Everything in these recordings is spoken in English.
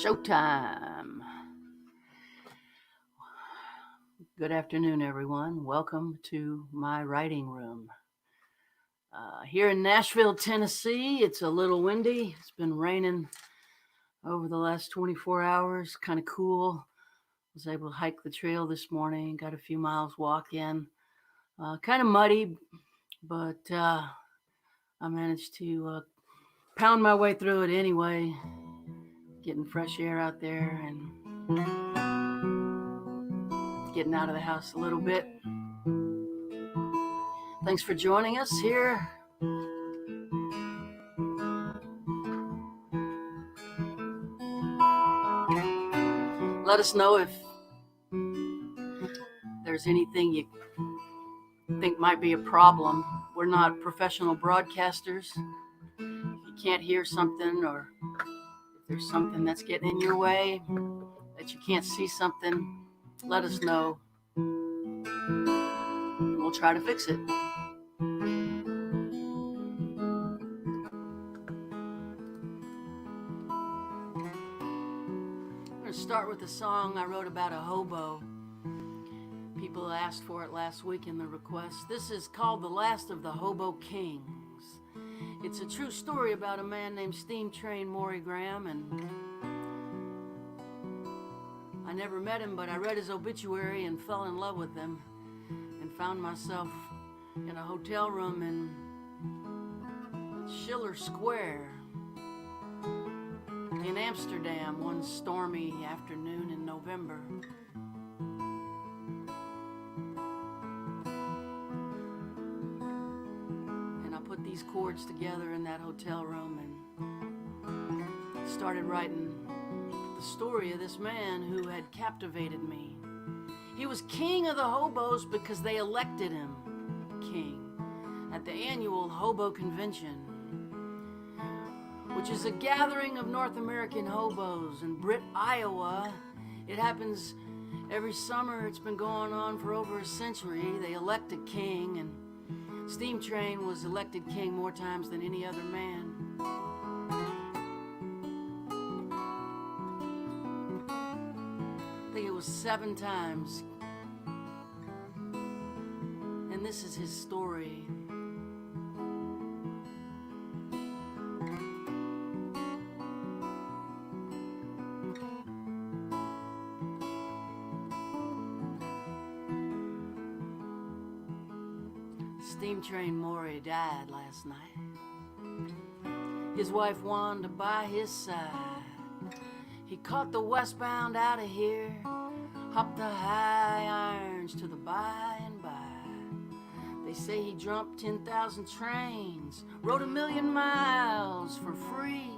Showtime. Good afternoon, everyone. Welcome to my writing room. Here in Nashville, Tennessee, it's a little windy. It's been raining over the last 24 hours. Kind of cool. Was able to hike the trail this morning. Got a few miles walk in. Kind of muddy, but I managed to pound my way through it anyway. Getting fresh air out there and getting out of the house a little bit. Thanks for joining us here. Let us know if there's anything you think might be a problem. We're not professional broadcasters. If you can't hear something, or if there's something that's getting in your way, that you can't see something, let us know. We'll try to fix it. I'm going to start with a song I wrote about a hobo. People asked for it last week in the request. This is called The Last of the Hobo Kings. It's a true story about a man named Steam Train Maury Graham, and I never met him, but I read his obituary and fell in love with him and found myself in a hotel room in Schiller Square in Amsterdam one stormy afternoon in November. These chords together in that hotel room and started writing the story of this man who had captivated me. He was king of the hobos because they elected him king at the annual Hobo Convention, which is a gathering of North American hobos in Britt, Iowa. It happens every summer. It's been going on for over a century. They elect a king, and Steam Train was elected king more times than any other man. I think it was 7 times. And this is his story. Steam Train Maury died last night. His wife Wanda by his side. He caught the westbound out of here, hopped the high irons to the by and by. They say he jumped 10,000 trains, rode 1,000,000 miles for free,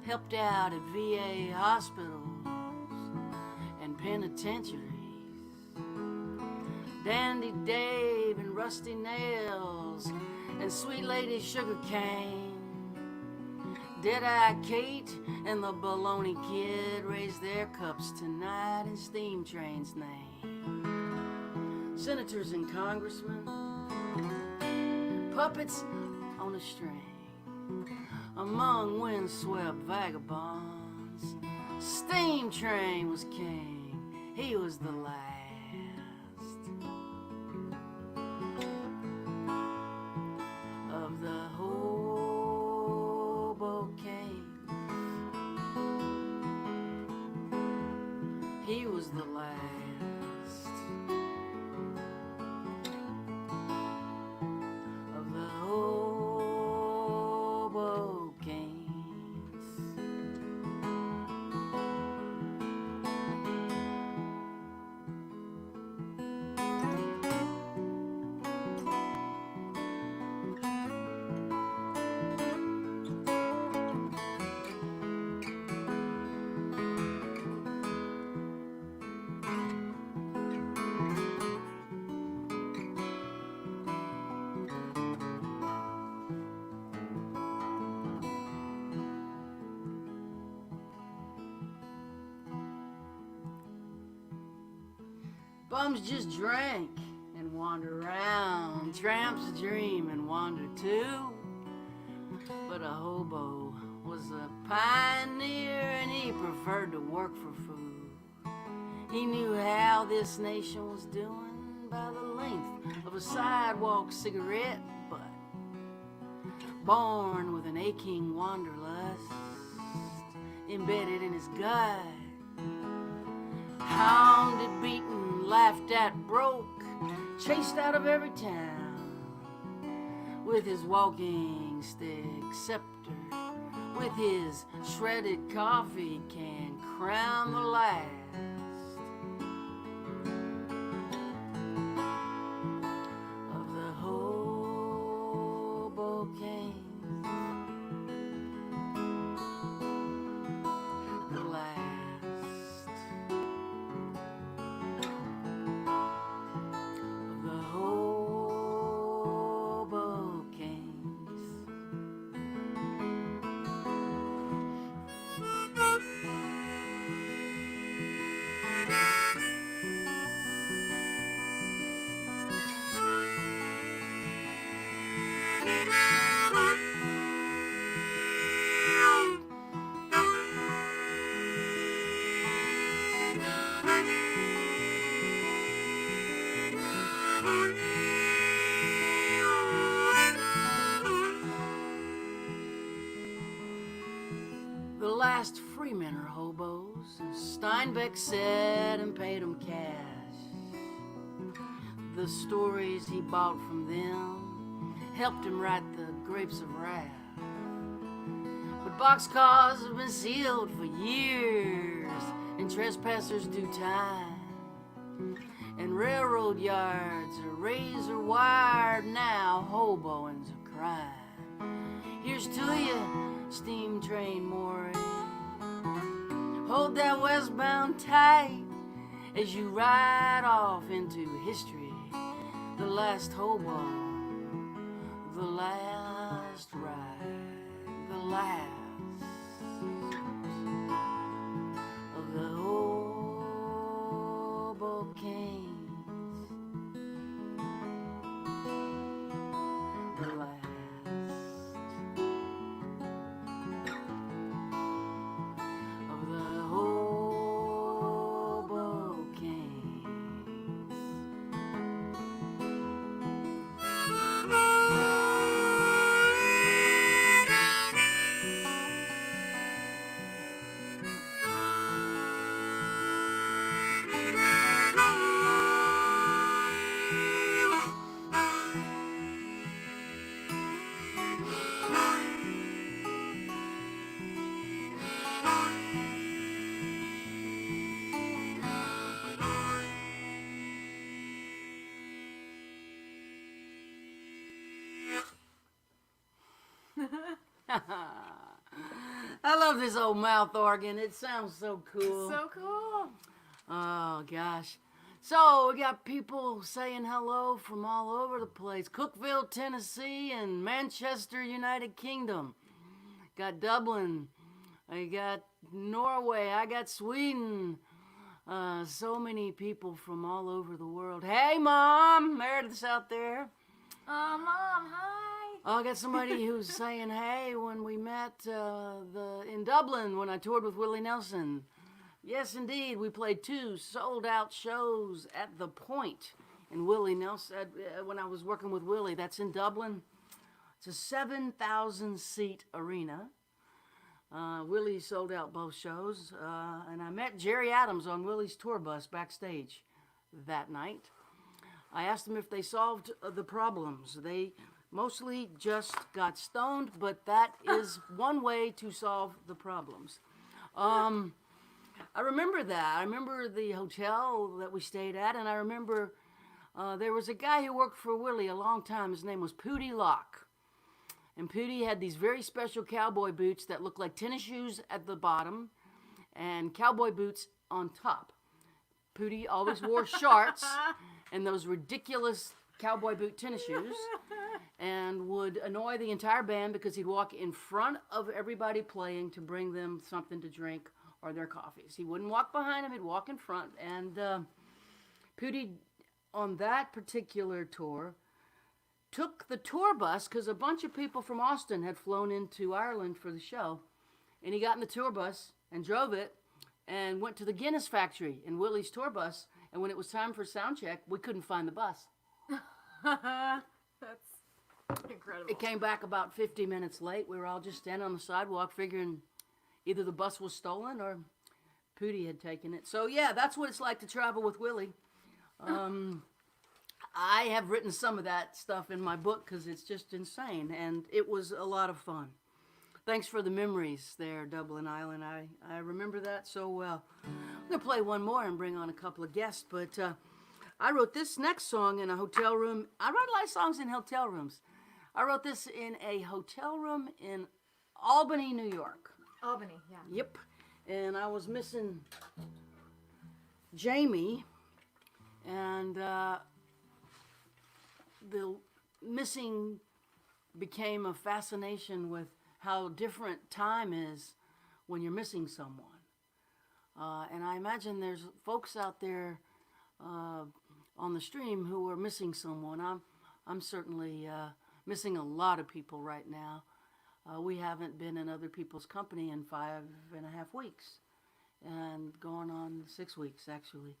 helped out at VA hospitals and penitentiaries. Dandy Dave and Rusty Nails and Sweet Lady Sugar Cane. Dead-Eye Kate and the Baloney Kid raise their cups tonight in Steam Train's name. Senators and congressmen, puppets on a string, among windswept vagabonds, Steam Train was king, he was the last. He was the last of the hobo kings. Bums just drank and wander around. Tramps dream and wander too. But a hobo was a pioneer and he preferred to work for food. He knew how this nation was doing by the length of a sidewalk cigarette butt. Born with an aching wanderlust embedded in his gut. Hounded, beaten, laughed at, broke, chased out of every town. With his walking stick scepter, with his shredded coffee can, crown the last of the hobo kings. The last of the hobo kings. The last freemen are hobos, and Steinbeck said and paid them cash. The stories he bought from them helped him write the Grapes of Wrath. But boxcars have been sealed for years, and trespassers do time. And railroad yards are razor wired now, hoboing's a crime. Here's to you, steam train mooring. Hold that westbound tight as you ride off into history. The last hobo, the last ride, the last of the hobo kings. The last of the hobo kings. I love this old mouth organ. It sounds so cool. So cool. Oh, gosh. So, we got people saying hello from all over the place. Cookeville, Tennessee, and Manchester, United Kingdom. Got Dublin. I got Norway. I got Sweden. So many people from all over the world. Hey, Mom. Meredith's out there. Mom, hi. Oh, I got somebody who's saying, hey, when we met in Dublin when I toured with Willie Nelson. Yes, indeed. We played 2 sold-out shows at The Point in Willie Nelson when I was working with Willie. That's in Dublin. It's a 7,000-seat arena. Willie sold out both shows. And I met Jerry Adams on Willie's tour bus backstage that night. I asked them if they solved the problems. They mostly just got stoned, but that is one way to solve the problems. I remember that. I remember the hotel that we stayed at, and I remember there was a guy who worked for Willie a long time. His name was Pooty Locke. And Pooty had these very special cowboy boots that looked like tennis shoes at the bottom and cowboy boots on top. Pooty always wore shorts and those ridiculous cowboy boot tennis shoes, and would annoy the entire band because he'd walk in front of everybody playing to bring them something to drink or their coffees. He wouldn't walk behind them, he'd walk in front. And Pooty, on that particular tour, took the tour bus because a bunch of people from Austin had flown into Ireland for the show. and he got in the tour bus and drove it and went to the Guinness factory in Willie's tour bus. And when it was time for sound check, we couldn't find the bus. That's incredible. It came back about 50 minutes late. We were all just standing on the sidewalk figuring either the bus was stolen or Pootie had taken it. So yeah, that's what it's like to travel with Willie. I have written some of that stuff in my book because it's just insane, and it was a lot of fun. Thanks for the memories there, Dublin Island. I remember that so well. I'm going to play one more and bring on a couple of guests, but I wrote this next song in a hotel room. I write a lot of songs in hotel rooms. I wrote this in a hotel room in Albany, New York. Albany, yeah. Yep. And I was missing Jamie, and the missing became a fascination with how different time is when you're missing someone. And I imagine there's folks out there on the stream who are missing someone. I'm certainly missing a lot of people right now. We haven't been in other people's company in 5.5 weeks, and going on 6 weeks actually.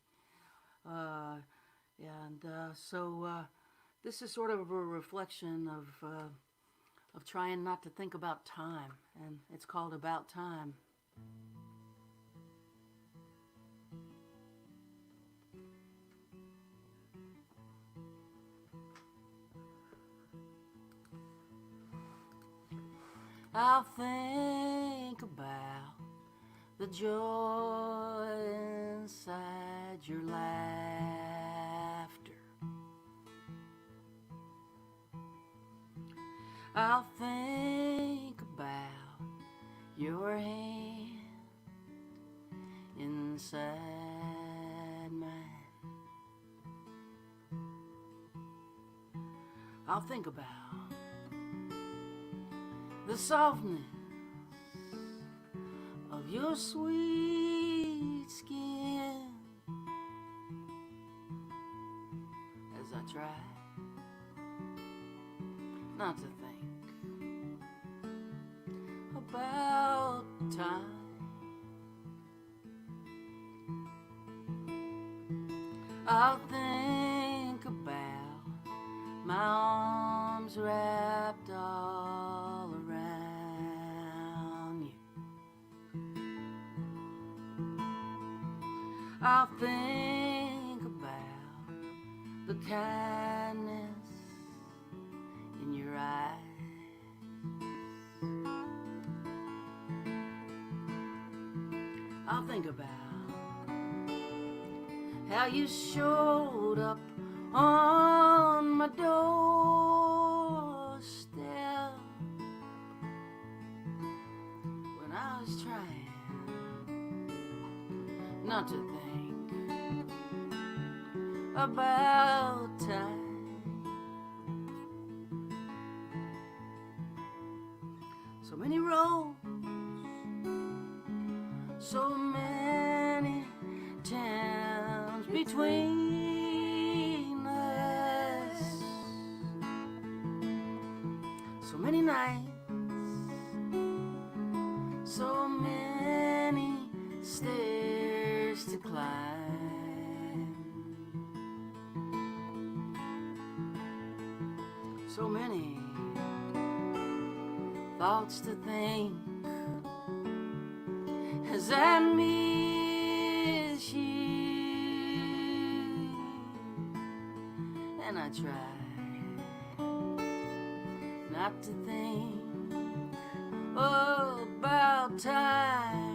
So this is sort of a reflection of trying not to think about time, and it's called About Time. I'll think about the joy inside your laughter. I'll think about your hand inside mine. I'll think about the softness of your sweet skin as I try not to think about time. I'll think about my arms wrapped all around you. I'll think about the kindness in your eyes. I'll think about how you showed up on my doorstep when I was trying not to think about time. So many roads, so many towns between us, so many nights, so many stairs to climb, so many thoughts to think as I miss you, and I try not to think about time.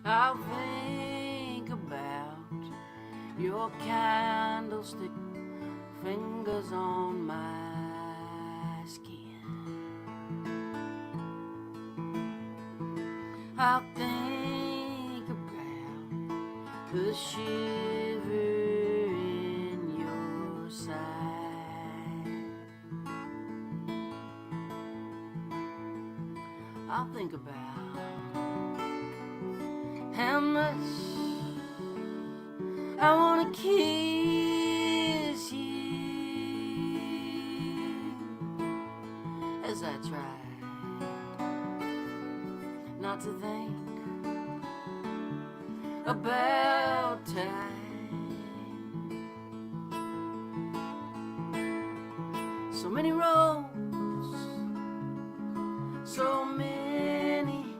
I'll think about your candlestick fingers on my skin. I'll think about the shiver in your side. I'll think about how much I wanna kiss you as I try not to think about time. So many roads, so many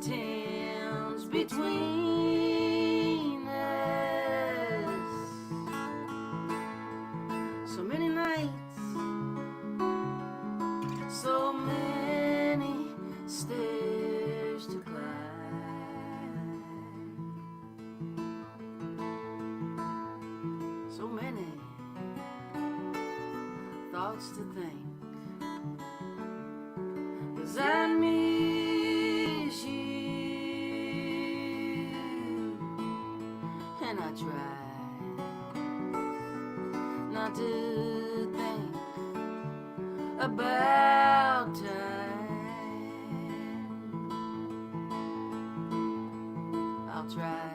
towns between us, so many nights, so many stairs to climb, so many thoughts to think. 'Cause I miss you, and I try not to think about time. I'll try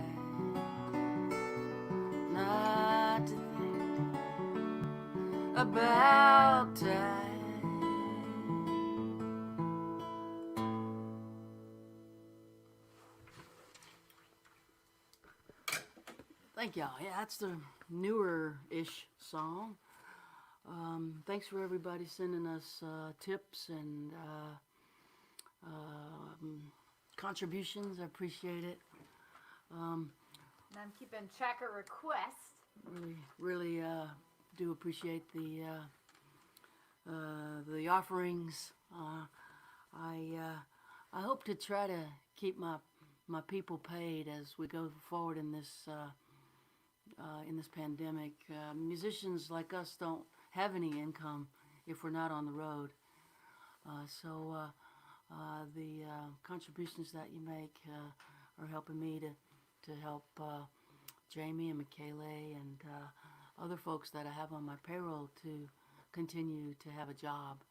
not to think about time. Thank y'all. Yeah, that's the newer-ish song. Thanks for everybody sending us tips and contributions. I appreciate it. And I'm keeping track of requests. Really do appreciate the offerings. I hope to try to keep my people paid as we go forward in this pandemic. Musicians like us don't have any income if we're not on the road. So the contributions that you make are helping me to help Jamie and Michaela and other folks that I have on my payroll to continue to have a job.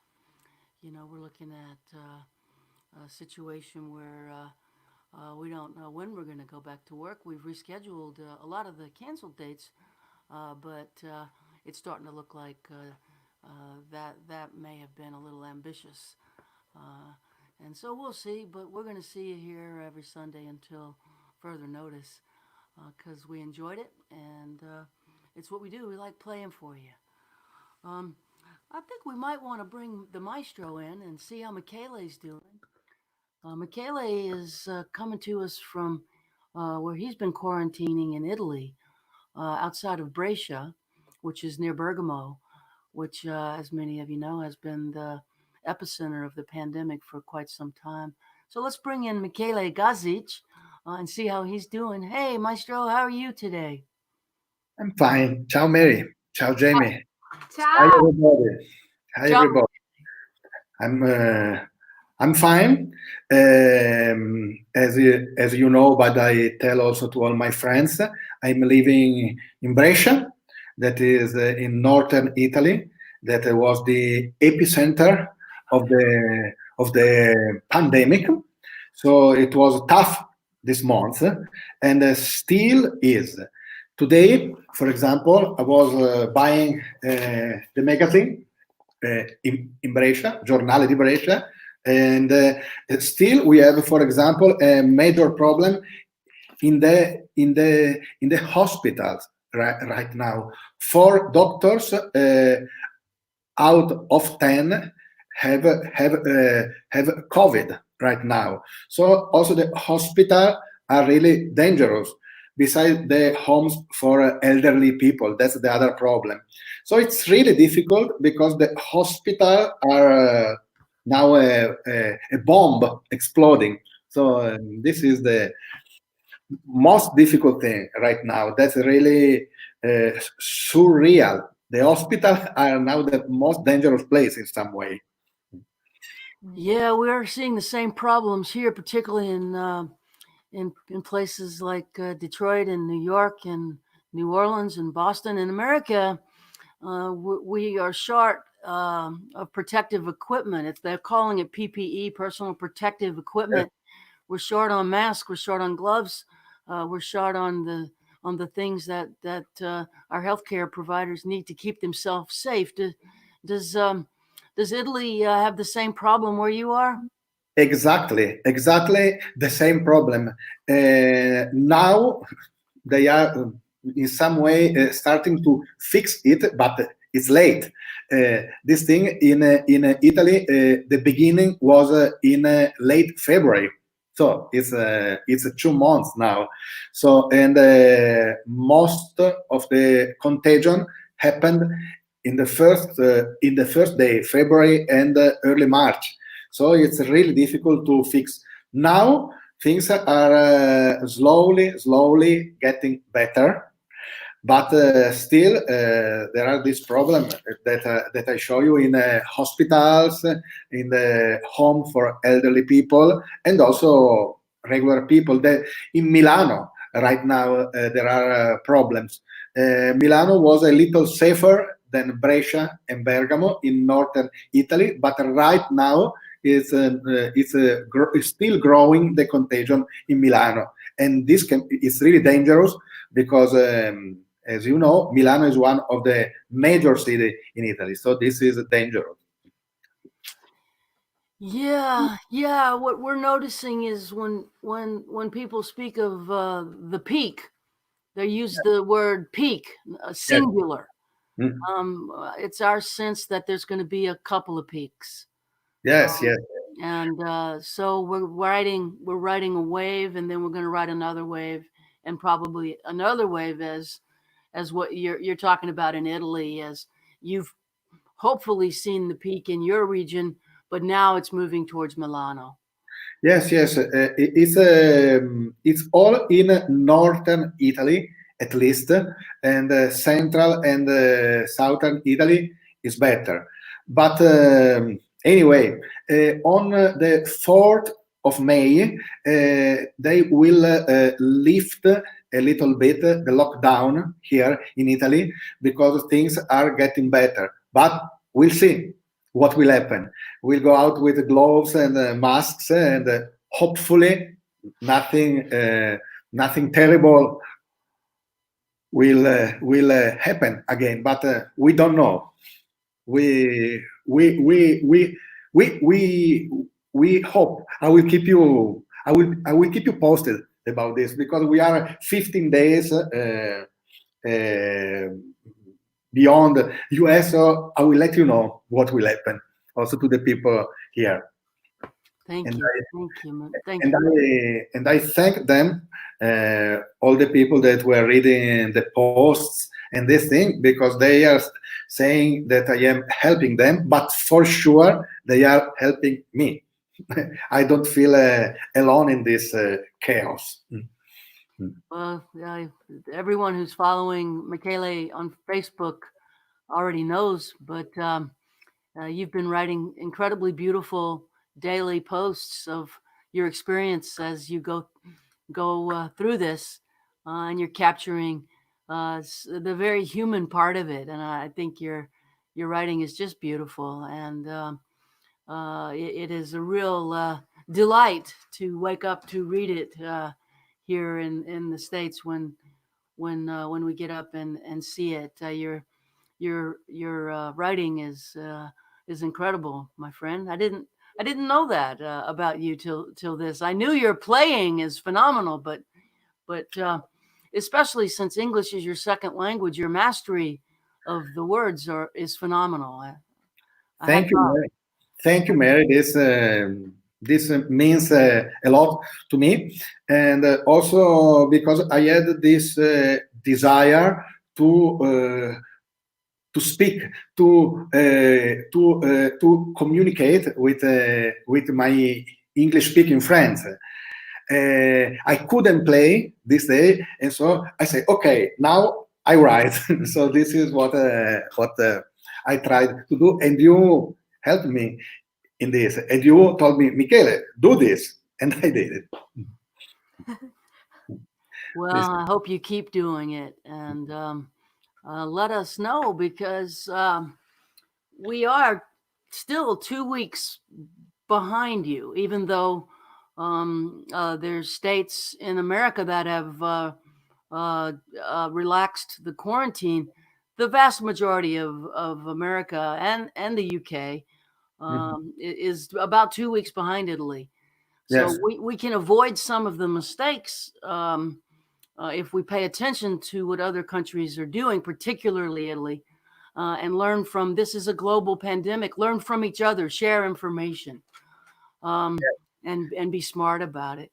You know, we're looking at a situation where we don't know when we're going to go back to work. We've rescheduled a lot of the canceled dates, but it's starting to look like that may have been a little ambitious. And so we'll see, but we're going to see you here every Sunday until further notice because we enjoyed it, and it's what we do. We like playing for you. I think we might want to bring the maestro in and see how Michaela's doing. Michaela is coming to us from where he's been quarantining in Italy, outside of Brescia, which is near Bergamo, which, as many of you know, has been the epicenter of the pandemic for quite some time. So let's bring in Michele Gazic and see how he's doing. Hey, Maestro, how are you today? I'm fine. Ciao, Mary. Ciao, Jamie. Hi, Ciao. everybody. Hi, Ciao. everybody. I'm fine. As you know, but I tell also to all my friends, I'm living in Brescia, that is in northern Italy. That was the epicenter of the pandemic. So it was tough this month, and still is. Today, for example, I was buying the magazine in Brescia, Giornale di Brescia, and still we have, for example, a major problem in the hospitals right now. 4 doctors out of 10 have COVID right now. So also the hospital are really dangerous. Besides the homes for elderly people, that's the other problem. So it's really difficult because the hospital are now a bomb exploding. So this is most difficult thing right now. That's really surreal. The hospitals are now the most dangerous place in some way. Yeah, we are seeing the same problems here, particularly in places like Detroit and New York and New Orleans and Boston. In America, we are short of protective equipment. They're calling it PPE, personal protective equipment. We're short on masks. We're short on gloves. We're short on the things that our healthcare providers need to keep themselves safe. Does does Italy have the same problem where you are? Exactly the same problem. Now they are in some way starting to fix it, but it's late. This thing in Italy, the beginning was in late February, so it's 2 months now. So and most of the contagion happened in the first day, February and early March. So it's really difficult to fix. Now things are slowly getting better, but still there are these problems that I show you in hospitals, in the home for elderly people, and also regular people. That in Milano right now there are problems. Milano was a little safer than Brescia and Bergamo in northern Italy, but right now it's still growing the contagion in Milano, and it's really dangerous because, as you know, Milano is one of the major cities in Italy, so this is dangerous. Yeah. What we're noticing is when people speak of the peak, they use the word peak, Yes. singular. Mm. It's our sense that there's going to be a couple of peaks. Yes, yes. And so we're riding a wave, and then we're going to ride another wave, and probably another wave as what you're talking about in Italy, as you've hopefully seen the peak in your region, but now it's moving towards Milano. Yes. It's all in northern Italy, at least, and central and southern Italy is better. But anyway, on the 4th of May, they will lift a little bit the lockdown here in Italy because things are getting better. But we'll see what will happen. We'll go out with gloves and masks, and hopefully nothing terrible will happen again. But we don't know. We we we we we we we hope. I will keep you posted about this because we are 15 days uh, beyond US. So I will let you know what will happen also to the people here. Thank And you. I, Thank you. Thank and you. I thank them, all the people that were reading the posts and this thing, because they are saying that I am helping them, but for sure they are helping me. I don't feel alone in this chaos. Well, everyone who's following Michaela on Facebook already knows, but you've been writing incredibly beautiful daily posts of your experience as you go through this, and you're capturing the very human part of it. And I think your writing is just beautiful, and it is a real delight to wake up to read it here in the States when we get up and see it. Your writing is incredible, my friend. I didn't know that about you till this. I knew your playing is phenomenal, but especially since English is your second language, your mastery of the words is phenomenal. I had Thank you, Mary. Thank you, Mary. This means a lot to me, and also because I had this desire to speak, to communicate with my English speaking friends. I couldn't play this day, and so I say, okay, now I write. So this is what I tried to do, and you helped me in this, and you told me, Michele, do this, and I did it. Well, This, I hope you keep doing it, and let us know, because we are still 2 weeks behind you, even though there's states in America that have relaxed the quarantine. The vast majority of America and the UK is about 2 weeks behind Italy. So yes, we can avoid some of the mistakes if we pay attention to what other countries are doing, particularly Italy, and learn from, this is a global pandemic, learn from each other, share information, and be smart about it.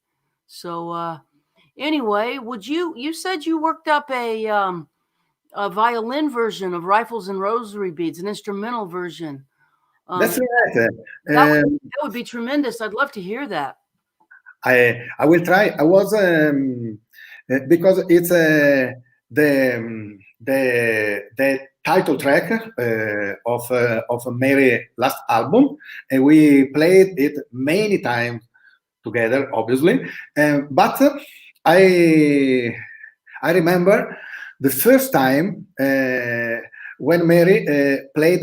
So anyway, you said you worked up a violin version of Rifles and Rosary Beads, an instrumental version. that's right. That would be tremendous. I'd love to hear that. I will try. I was because it's the title track of Mary last album, and we played it many times together, obviously. But I remember the first time when Mary played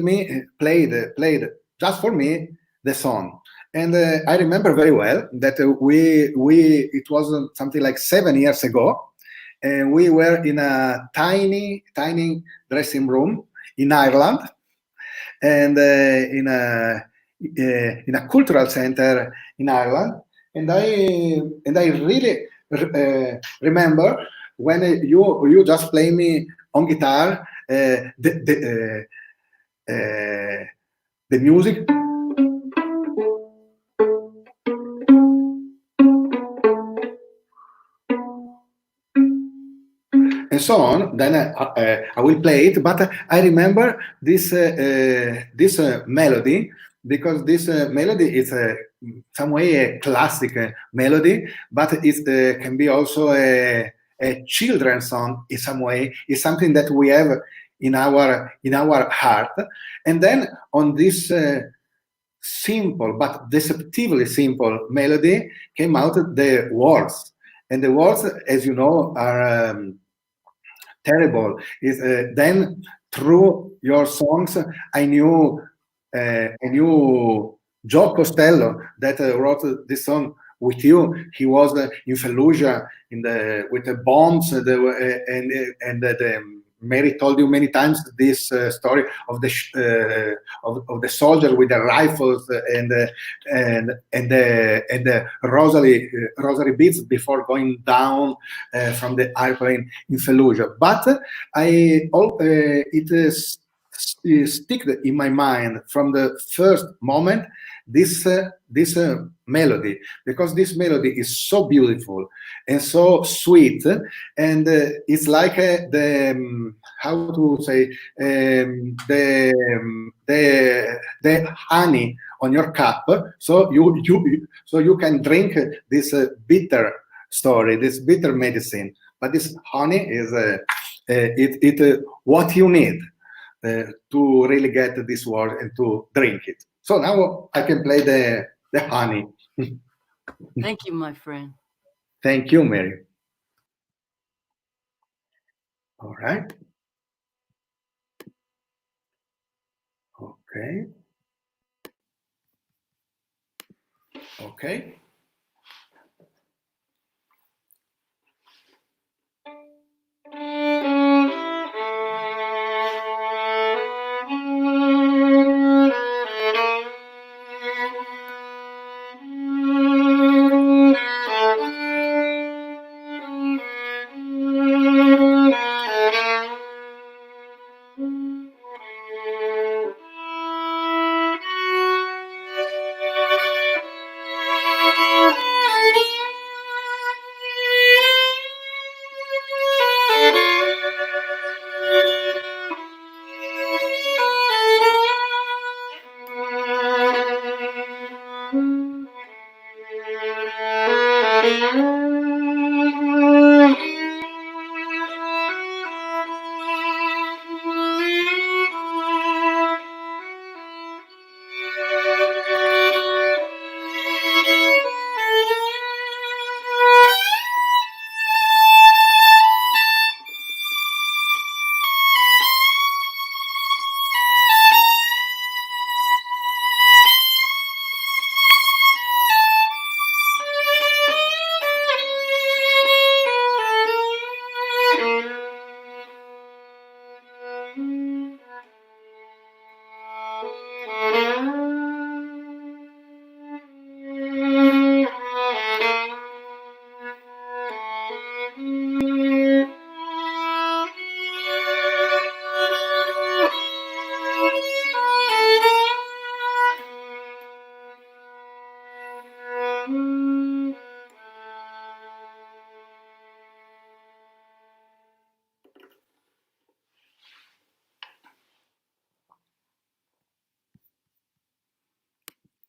just for me the song. And I remember very well that we it was something like 7 years ago, and we were in a tiny dressing room in Ireland, and in a cultural center in Ireland, and I really remember when you just play me on guitar the music. And so on. Then I will play it, but I remember this melody, because this melody is some way a classic melody, but it can be also a children's song in some way. It's something that we have in our heart. And then on this simple but deceptively simple melody came out the words, and the words, as you know, are terrible. Is then through your songs, I knew Joe Costello that wrote this song with you. He was in Fallujah with the bombs, and Mary told you many times this story of the soldier with the rifles and the rosary beads before going down from the airplane in Fallujah. But it is stick in my mind from the first moment this melody, because this melody is so beautiful and so sweet, and it's like how to say the honey on your cup, so you can drink this bitter story, this bitter medicine. But this honey is what you need to really get this word and to drink it. So now I can play the honey. Thank you, my friend. Thank you, Mary. All right. Okay. Okay.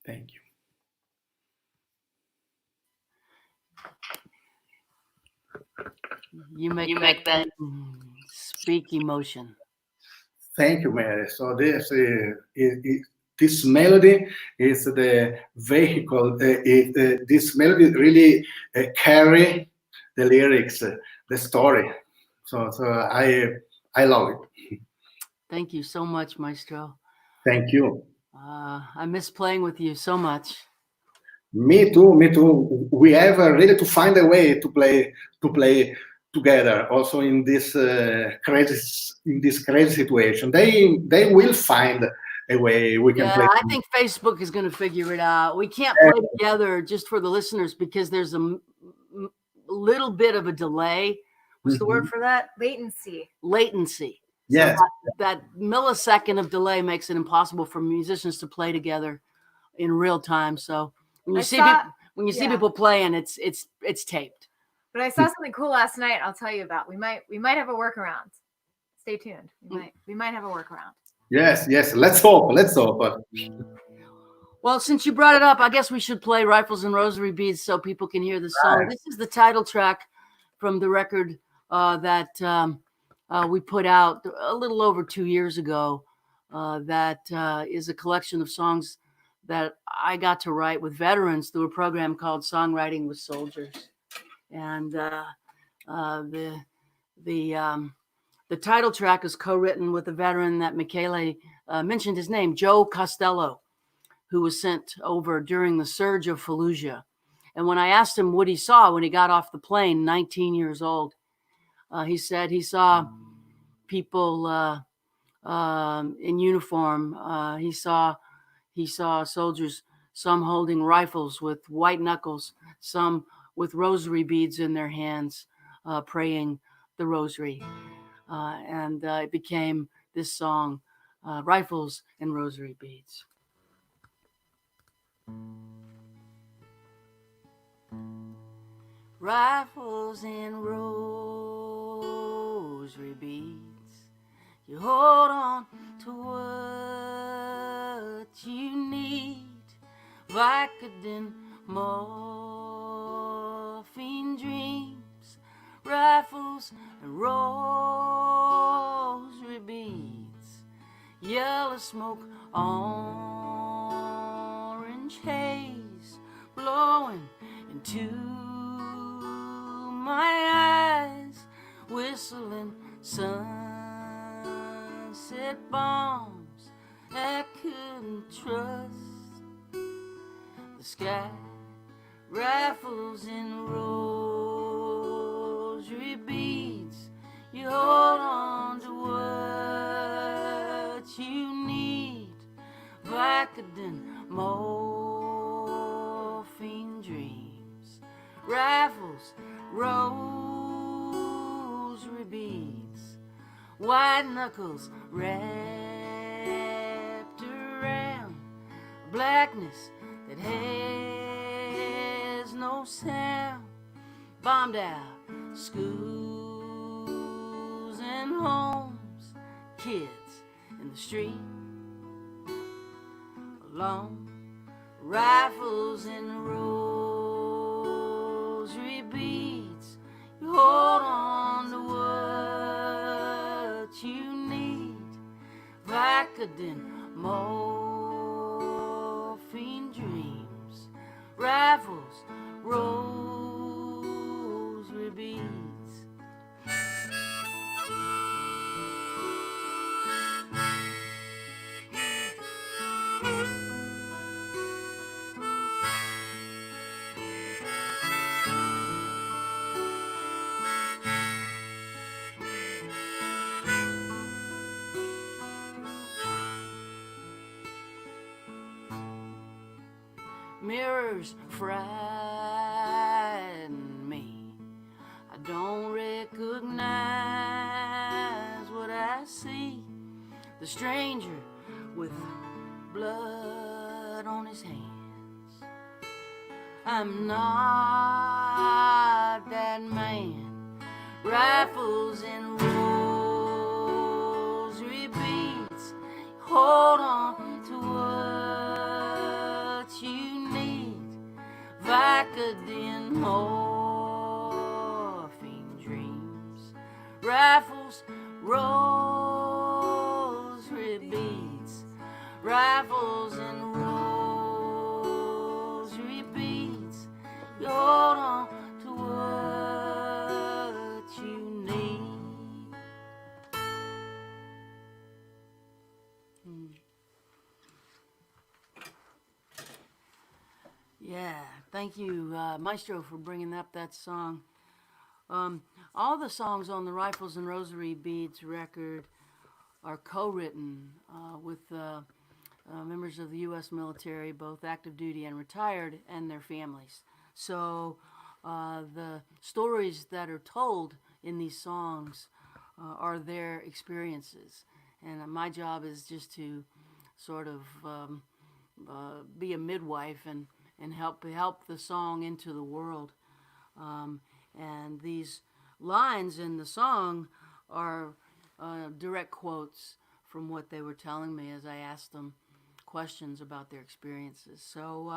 Thank you. You make that speak emotion. Thank you, Mary. So this melody is the vehicle. This melody really carry the lyrics, the story. So I love it. Thank you so much, Maestro. Thank you. I miss playing with you so much. Me too. Me too. We have really to find a way to play together. Also in this crazy situation, they will find a way we can Yeah, play. I think Facebook is going to figure it out. We can't play together, just for the listeners, because there's a little bit of a delay. What's the word for that? Latency. Latency. Yes. So that millisecond of delay makes it impossible for musicians to play together in real time. So when you see people playing, it's taped. But I saw something cool last night. I'll tell you about. We might have a workaround. Stay tuned. We might have a workaround. Yes. Let's hope. Well, since you brought it up, I guess we should play Rifles and Rosary Beads so people can hear the song. Right. This is the title track from the record that we put out a little over 2 years ago. That is a collection of songs that I got to write with veterans through a program called Songwriting with Soldiers. And the title track is co-written with a veteran that Michaela mentioned his name, Joe Costello, who was sent over during the surge of Fallujah. And when I asked him what he saw when he got off the plane, 19 years old, he said he saw people in uniform. He saw soldiers, some holding rifles with white knuckles, some with rosary beads in their hands, praying the rosary. And it became this song, Rifles and Rosary Beads. Rifles and rosary beads, you hold on to what you need. Vicodin, morphine dreams, rifles and rosary beads, yellow smoke, orange haze, blowing into my eyes, whistling sunset bombs. I couldn't trust the sky. Rifles and rosary beads, you hold on to what you need. Vicodin, morphine dreams, rifles, rosary beads, white knuckles wrapped around blackness that has no sound. Bombed out schools and homes, kids in the street alone. Rifles and rosary beats. You hold on to what you need. Vicodin, morphine dreams, raffles, rosary beads. Mirrors frighten me. I don't recognize what I see. The stranger with blood on his hands. I'm not that man. Rifles and rosary beads. Hold on to what you need. Vicodin, morphine dreams. Rifles, rosary beads. Rifles and rosary beads. You hold on to what you need. Yeah, thank you, Maestro, for bringing up that song. All the songs on the Rifles and Rosary Beads record are co-written with members of the U.S. military, both active duty and retired, and their families. So the stories that are told in these songs are their experiences. And my job is just to sort of be a midwife and help the song into the world. And these lines in the song are direct quotes from what they were telling me as I asked them questions about their experiences. So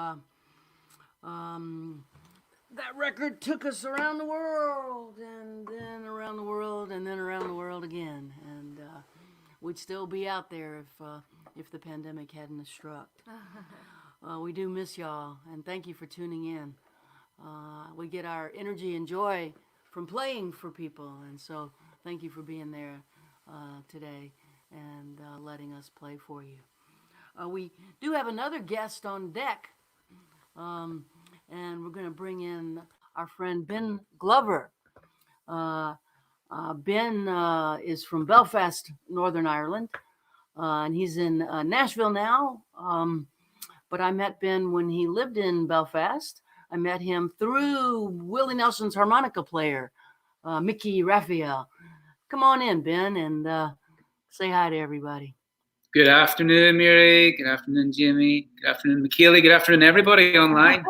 that record took us around the world, and then around the world, and then around the world again. And we'd still be out there if the pandemic hadn't struck. We do miss y'all, and thank you for tuning in. We get our energy and joy from playing for people, and so thank you for being there today and letting us play for you. We do have another guest on deck, and we're going to bring in our friend Ben Glover. Ben is from Belfast, Northern Ireland, and he's in Nashville now. But I met Ben when he lived in Belfast. I met him through Willie Nelson's harmonica player, Mickey Raphael. Come on in, Ben, and say hi to everybody. Good afternoon, Mary. Good afternoon, Jimmy. Good afternoon, Michaela. Good afternoon, everybody online.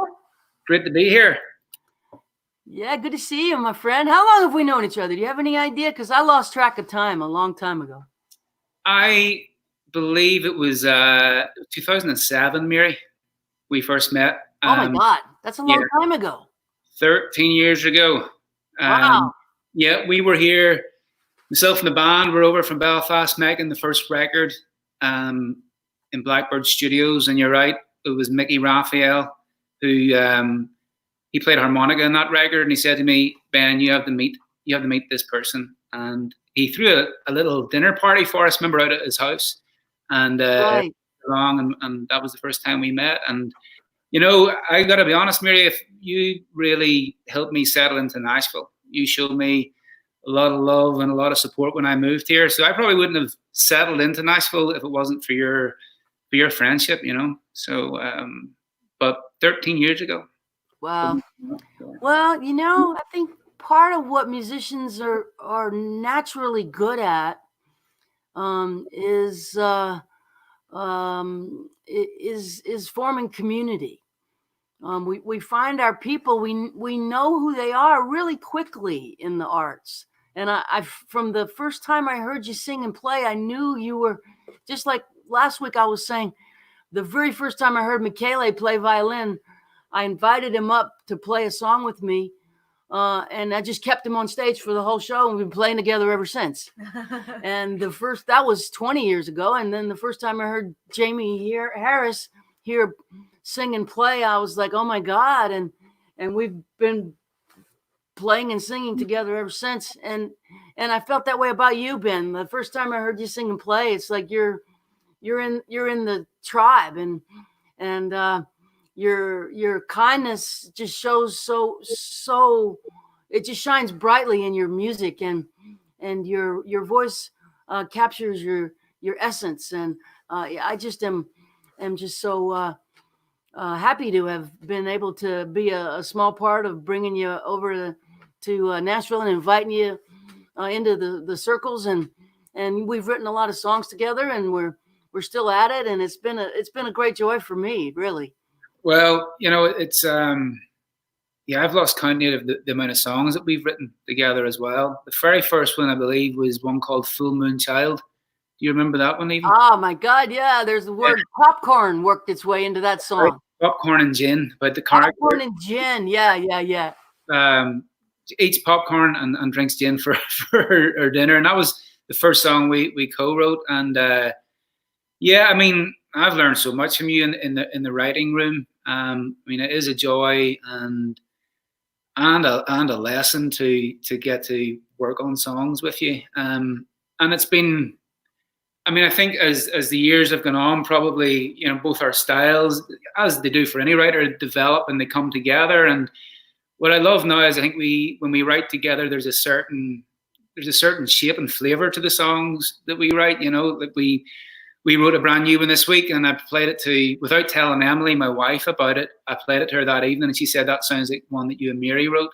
Great to be here. Yeah, good to see you, my friend. How long have we known each other? Do you have any idea? Because I lost track of time a long time ago. I believe it was 2007, Mary. We first met. Oh my God, that's a long time ago. 13 years ago. Wow. Yeah, we were here. Myself and the band were over from Belfast making the first record in Blackbird Studios. And you're right, it was Mickey Raphael who he played harmonica in that record. And he said to me, Ben, you have to meet this person. And he threw a little dinner party for us, remember, out at his house. And right. and that was the first time we met. And you know, I got to be honest, Mary, if you really helped me settle into Nashville. You showed me a lot of love and a lot of support when I moved here. So I probably wouldn't have settled into Nashville if it wasn't for your friendship, you know. So, but 13 years ago. Wow. Well, you know, I think part of what musicians are naturally good at is forming community. We find our people. We know who they are really quickly in the arts. And I from the first time I heard you sing and play, I knew you were just like last week. I was saying, the very first time I heard Michaela play violin, I invited him up to play a song with me and I just kept him on stage for the whole show, and we've been playing together ever since. And that was 20 years ago, and then the first time I heard Jamie Harris here sing and play, I was like, oh my God, and we've been playing and singing together ever since. And I felt that way about you, Ben. The first time I heard you sing and play, it's like you're in the tribe, and your kindness just shows so it just shines brightly in your music, and your voice captures your essence. And I just am just so happy to have been able to be a small part of bringing you over to Nashville and inviting you into the circles, and we've written a lot of songs together, and we're still at it, and it's been a great joy for me, really. Well, it's I've lost count of the amount of songs that we've written together as well. The very first one, I believe, was one called Full Moon Child. Do you remember that one even? Oh my God, yeah. There's the word popcorn worked its way into that song. Right. Popcorn and gin, about the character. Popcorn and gin, yeah. Eats popcorn and drinks gin for her dinner, and that was the first song we co-wrote. And I mean, I've learned so much from you in the writing room. I mean, it is a joy and a lesson to get to work on songs with you. And it's been, I mean, I think as the years have gone on, probably, both our styles, as they do for any writer, develop and they come together. And what I love now is I think when we write together, there's a certain shape and flavor to the songs that we write. Like we wrote a brand new one this week, and I played it without telling Emily, my wife, about it. I played it to her that evening, and she said, that sounds like one that you and Mary wrote.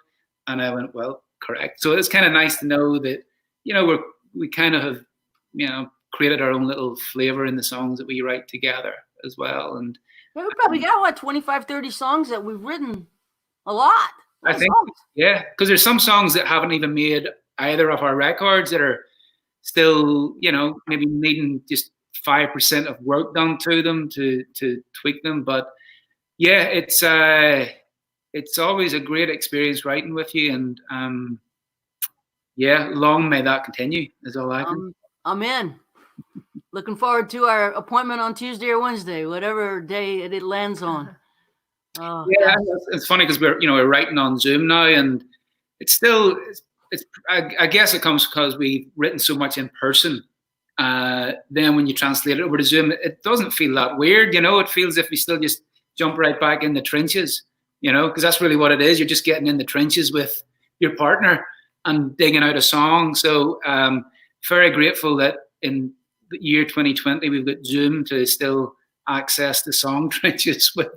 And I went, well, correct. So it's kind of nice to know that, we kind of have, created our own little flavor in the songs that we write together as well. And we probably got 25, 30 songs that we've written. A lot. I think, because there's some songs that haven't even made either of our records that are still, maybe needing just 5% of work done to them to tweak them. But yeah, it's always a great experience writing with you, and long may that continue, is all I can. I'm in. Looking forward to our appointment on Tuesday or Wednesday, whatever day it lands on. It's funny because we're writing on Zoom now, and it's I guess it comes because we've written so much in person. Then when you translate it over to Zoom, it doesn't feel that weird. It feels as if we still just jump right back in the trenches. Because that's really what it is. You're just getting in the trenches with your partner and digging out a song. So very grateful that in the year 2020 we've got Zoom to still access the song trenches with.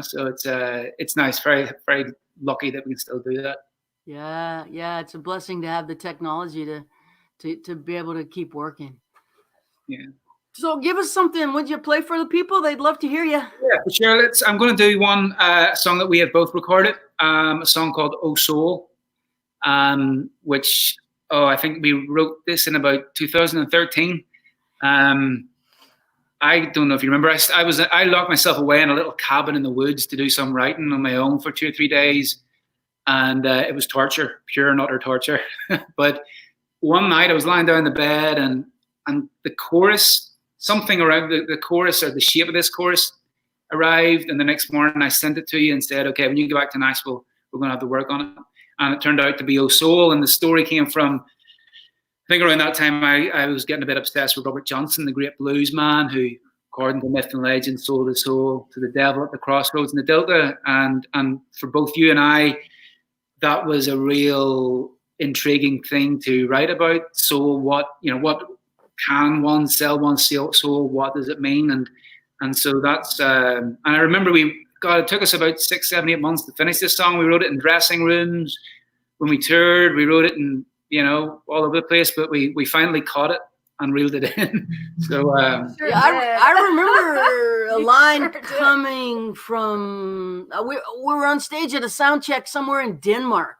So it's nice. Very, very lucky that we can still do that. Yeah. It's a blessing to have the technology to be able to keep working. Yeah. So give us something. Would you play for the people? They'd love to hear you. Yeah, for sure. I'm going to do one song that we have both recorded. A song called "Oh Soul," which I think we wrote this in about 2013. I don't know if you remember. I locked myself away in a little cabin in the woods to do some writing on my own for 2 or 3 days, and it was torture, pure and utter torture. But one night I was lying down in the bed, and the chorus, something around the chorus or the shape of this chorus arrived, and the next morning I sent it to you and said, okay, when you go back to Nashville, we're going to have to work on it. And it turned out to be "Oh Soul," and the story came from, I think around that time I was getting a bit obsessed with Robert Johnson, the great blues man who, according to myth and legend, sold his soul to the devil at the crossroads in the Delta. And for both you and I, that was a real intriguing thing to write about. Soul, what can one sell one's soul? What does it mean? And so that's and I remember it took us about 6, 7, 8 months to finish this song. We wrote it in dressing rooms when we toured. We wrote it in all over the place, but we finally caught it and reeled it in. So I remember a line coming from we were on stage at a sound check somewhere in Denmark.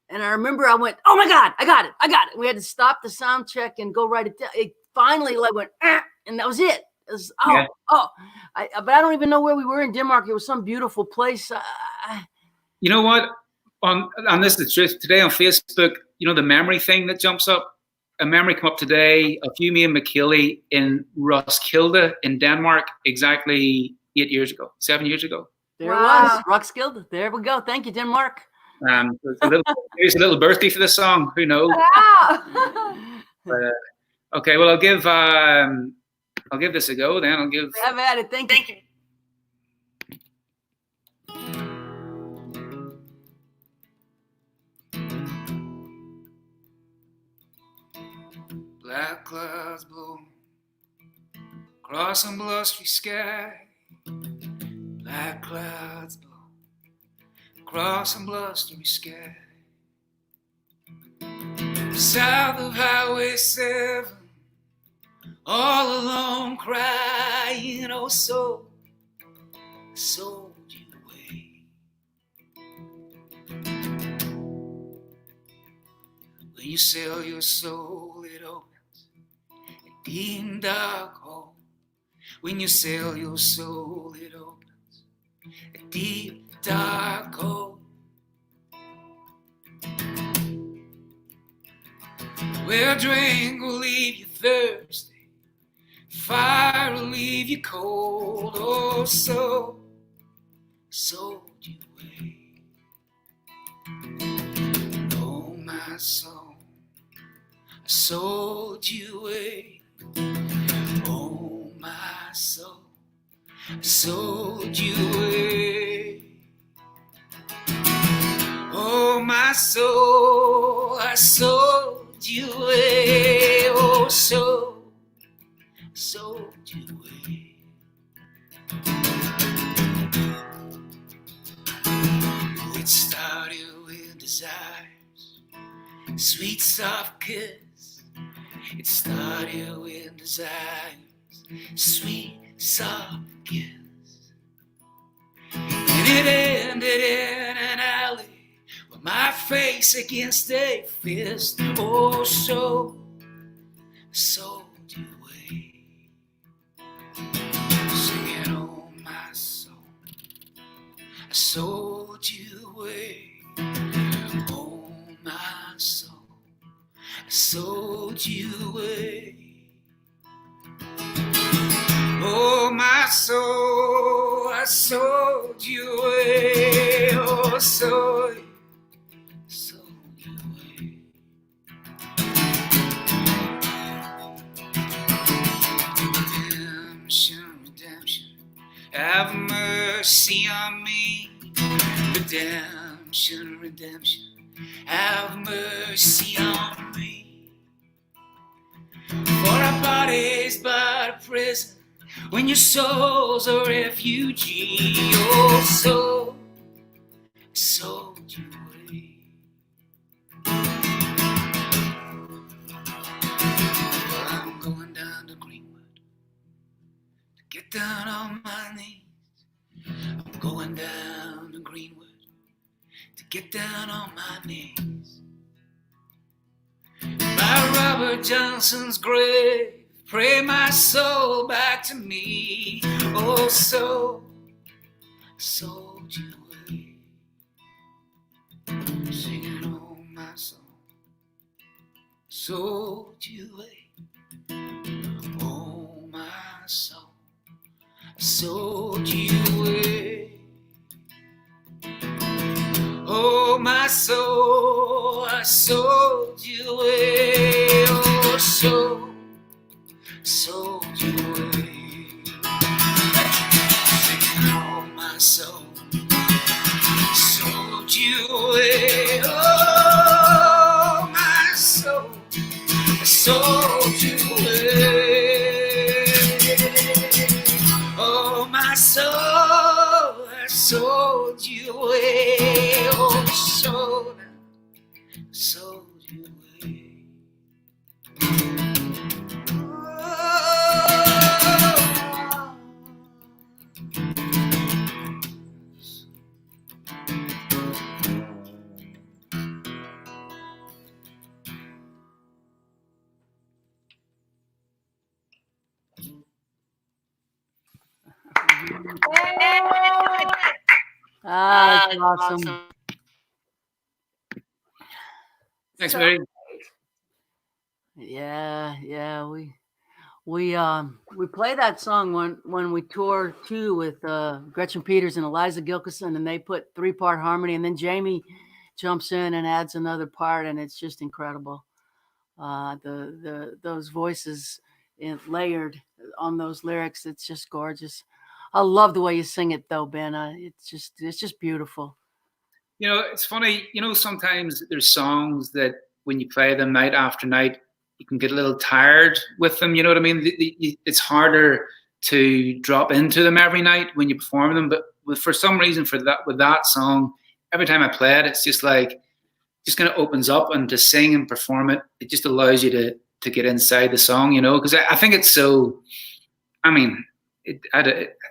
And I remember I went, oh my God, I got it. We had to stop the sound check and go write it down. It finally went, and that was it. It was, but I don't even know where we were in Denmark. It was some beautiful place. You know what? and this is the truth. Today on Facebook, you know, the memory thing that jumps up. A memory come up today of you, me, and Michaela in Roskilde in Denmark exactly 7 years ago. There Wow. was Roskilde. There we go. Thank you, Denmark. There's a little birthday for the song. Who knows? Wow. But, okay, well, I'll give this a go. Then I'll give. Have at it. Thank you. Black clouds blow across some blustery sky. Black clouds blow across some blustery sky. South of Highway 7, all alone crying, oh, sold you away. When you sell your soul, it opens a deep dark hole. When you sell your soul, it opens a deep dark hole. Well, drink will leave you thirsty, fire will leave you cold. Oh, sold you away. Oh, my soul, I sold you away. Oh, my soul, I sold you away. Oh, my soul, I sold you away. Oh, sold you away. It started with desires, sweet soft kiss. It started with desires, sweet soft kiss. And it ended in an alley with my face against a fist. Oh, sold you away. Singing, oh, my soul, I sold you away. Oh, my soul, I sold you away. Oh, my soul, I sold you away. Oh, sold you away. Redemption, have mercy on me. Redemption, have mercy on me. For our bodies but a prison, when your soul's a refugee. Oh, sold you away. Well, I'm going down to Greenwood to get down on my knees. I'm going down to Greenwood to get down on my knees. By Robert Johnson's grave, pray my soul back to me. Oh, sold you away. Singing, oh, my soul, sold you away. Oh, my soul, sold you away. Oh, my soul, I sold you away. Oh, sold you away. Singing, oh, my soul, sold you away. Oh, my soul, I sold you away. Oh, my soul, I sold you away. Oh, sold you away. Ah, that's awesome. Thanks, So Mary. Yeah. We play that song when we tour too with Gretchen Peters and Eliza Gilkison, and they put 3-part harmony, and then Jamie jumps in and adds another part, and it's just incredible. Those voices layered on those lyrics, it's just gorgeous. I love the way you sing it though, Ben. It's just beautiful. You know, it's funny. You know, sometimes there's songs that when you play them night after night, you can get a little tired with them. You know what I mean? It's harder to drop into them every night when you perform them. But for some reason, with that song, every time I play it, it's just like just kind of opens up, and to sing and perform it, it just allows you to get inside the song. You know, because I think it's so. I mean, it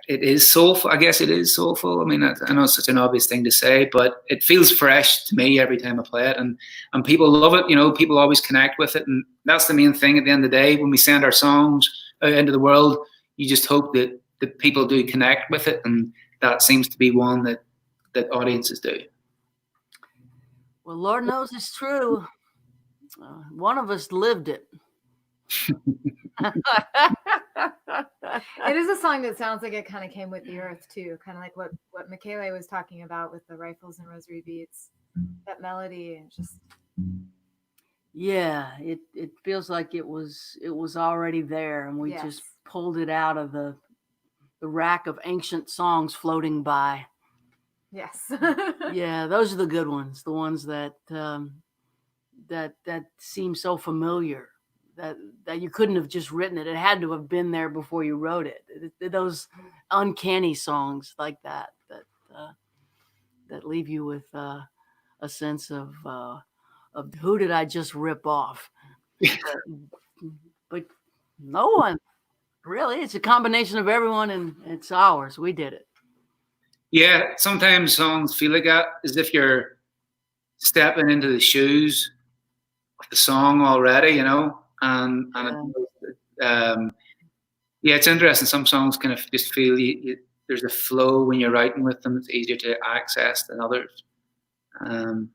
is soulful. I guess it is soulful. I mean, I know it's such an obvious thing to say, but it feels fresh to me every time I play it, and people love it. You know, people always connect with it, and that's the main thing. At the end of the day, when we send our songs out into the world, you just hope that people do connect with it, and that seems to be one that audiences do. Well, Lord knows it's true. One of us lived it. it is a song that sounds like it kind of came with the earth too, kind of like what Michaela was talking about with the rifles and rosary beats, that melody, and just it feels like it was already there, and we just pulled it out of the rack of ancient songs floating by. Yes. Yeah, those are the good ones, the ones that that seem so familiar that you couldn't have just written it. It had to have been there before you wrote it. Those uncanny songs like that leave you with a sense of who did I just rip off? but no one really. It's a combination of everyone, and it's ours. We did it. Yeah, sometimes songs feel like that, as if you're stepping into the shoes of the song already, you know. And it's interesting. Some songs kind of just feel there's a flow when you're writing with them. It's easier to access than others. And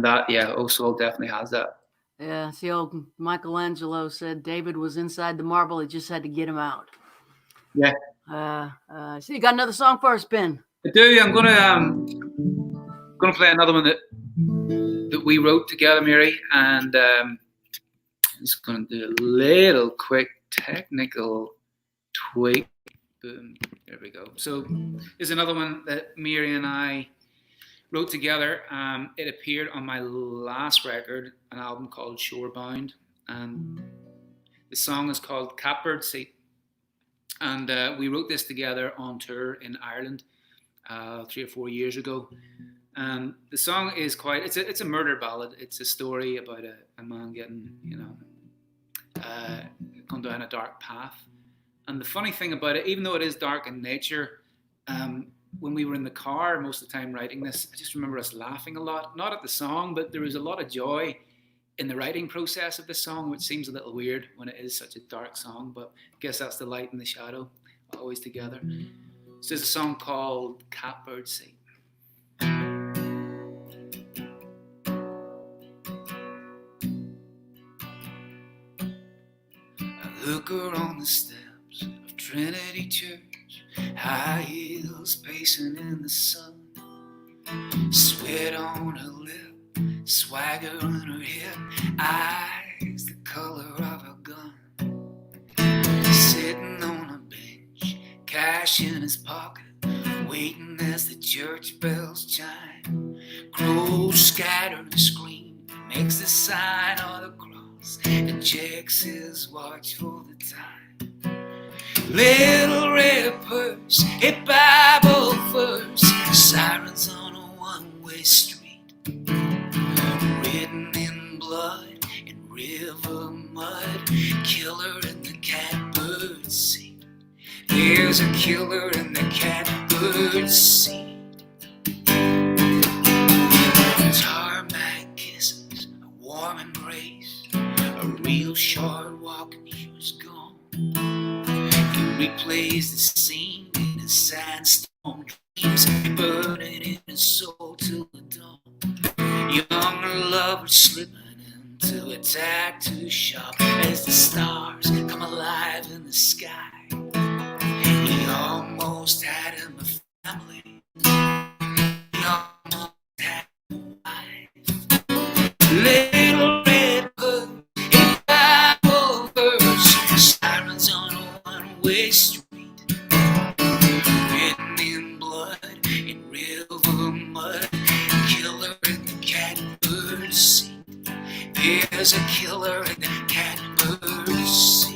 that, Oh Soul definitely has that. Yeah, see, old Michelangelo said David was inside the marble. He just had to get him out. Yeah. So you got another song for us, Ben? I do. I'm gonna play another one that we wrote together, Mary, and I'm just gonna do a little quick technical tweak. Boom. There we go. So there's another one that Mary and I wrote together. It appeared on my last record, an album called Shorebound, and the song is called Catbird. And we wrote this together on tour in Ireland 3 or 4 years ago. And the song is it's a murder ballad. It's a story about a man getting, gone down a dark path. And the funny thing about it, even though it is dark in nature, when we were in the car most of the time writing this, I just remember us laughing a lot, not at the song, but there was a lot of joy in the writing process of the song, which seems a little weird when it is such a dark song, but I guess that's the light and the shadow, always together. So there's a song called Catbird Seat. I look her on the steps of Trinity Church, high heels pacing in the sun, sweat on her lip, swagger on her hip, eyes the color of a gun. Sitting on a bench, cash in his pocket, waiting as the church bells chime. Crows scatter and scream, makes the sign of the cross, and checks his watch for the time. Little red purse, a Bible verse, sirens on a one-way street. Written in blood and river mud, killer in the catbird seat. There's a killer in the catbird seat. Tarmac kisses, a warm embrace, a real short walk and he was gone. He replays the scene in his sandstorm dreams, burning in his soul till the dawn. Young lovers slipping into a tattoo shop as the stars come alive in the sky. He almost had him a family. He almost had a wife. Little red hood in Bible verse, sirens on a one-way street. Written in blood, in river mud, killer in the catbird seat. There's a killer in the catbird seat.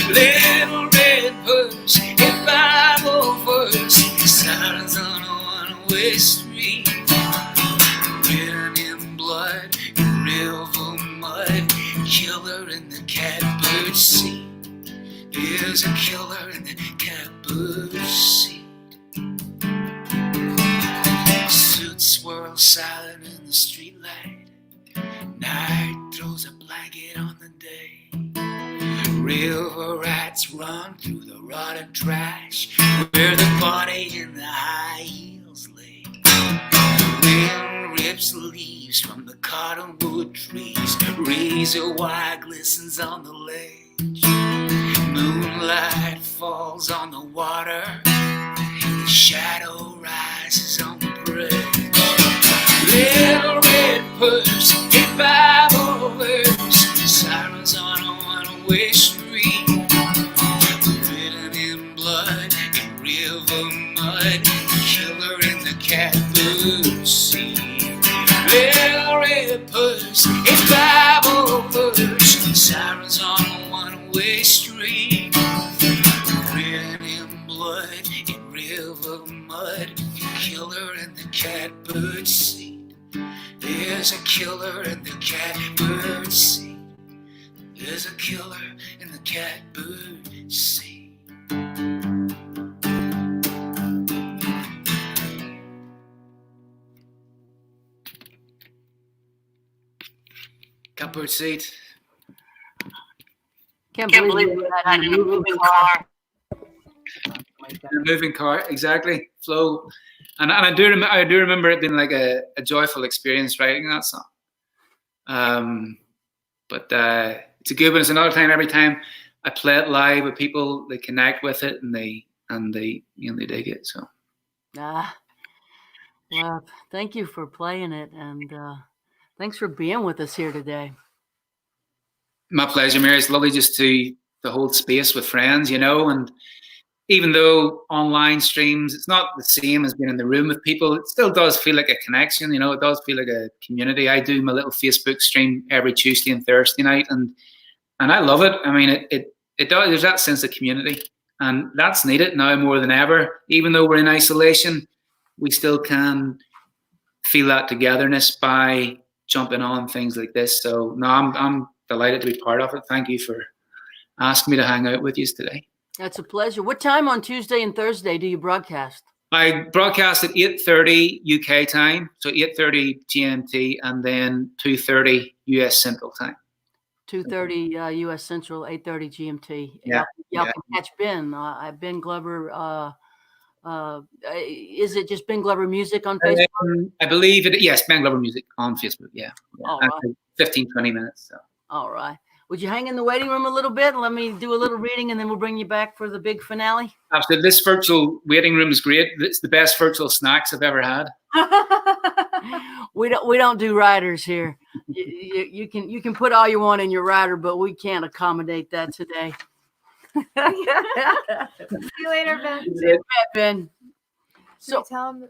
Little red purse, a Bible verse, sirens on a one-way street. Written in blood, in river mud, killer in the catbird seat. There's a killer in the catbird seat. Suits swirl silent in the streetlight. Night throws a blanket on the day. River rats run through the rotten trash where the body and the high heels lay. Wind rips leaves from the cottonwood trees. Razor wire glistens on the ledge. Moonlight falls on the water. The shadow rises on the bridge. Little red purse, a Bible verse, sirens on a one-way street. Written in blood, in river mud, killer in the catbird seat. Little red purse, a Bible verse, sirens on a one-way street. Written in blood, in river mud, killer in the catbird seat. There's a killer in the catbird seat. There's a killer in the catbird seat. Catbird seat. Can't believe you had a moving car. A moving car, exactly. Flow. And I do remember it being like a joyful experience writing that song. But it's a good one. It's another time. Every time I play it live with people, they connect with it and they dig it. So Well, thank you for playing it, and thanks for being with us here today. my pleasure, Mary. It's lovely just to hold space with friends, and even though online streams, it's not the same as being in the room with people, it still does feel like a connection, it does feel like a community. I do my little Facebook stream every Tuesday and Thursday night, and I love it. I mean, it does, there's that sense of community, and that's needed now more than ever. Even though we're in isolation, we still can feel that togetherness by jumping on things like this. So no, I'm delighted to be part of it. Thank you for asking me to hang out with you today. That's a pleasure. What time on Tuesday and Thursday do you broadcast? I broadcast at 8:30 UK time, so 8:30 GMT, and then 2:30 US Central time. 2:30 US Central, 8:30 GMT. Yeah, Y'all can catch Ben. Ben Glover. Is it just Ben Glover Music on Facebook? I believe it. Yes, Ben Glover Music on Facebook. Yeah. All right. 15, 20 minutes. So. All right. Would you hang in the waiting room a little bit and let me do a little reading, and then we'll bring you back for the big finale? Absolutely. This virtual waiting room is great. It's the best virtual snacks I've ever had. We don't do riders here. You can put all you want in your rider, but we can't accommodate that today. See you later, Ben. See you, Ben. So tell them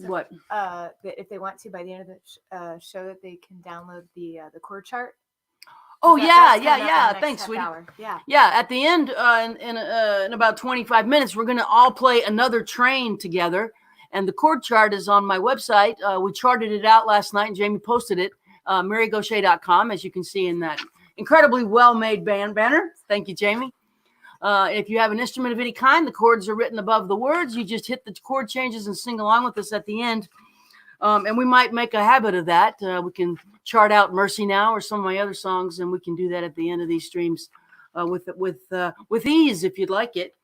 what? That if they want to, by the end of the show, that they can download the chord chart. Oh yeah. Thanks, sweetie. Yeah. At the end, in about 25 minutes, we're gonna all play another train together, and the chord chart is on my website. We charted it out last night, and Jamie posted it. MaryGauthier.com, as you can see in that incredibly well-made banner. Thank you, Jamie. If you have an instrument of any kind, the chords are written above the words. You just hit the chord changes and sing along with us at the end. And we might make a habit of that. We can chart out Mercy Now or some of my other songs, and we can do that at the end of these streams with ease if you'd like it.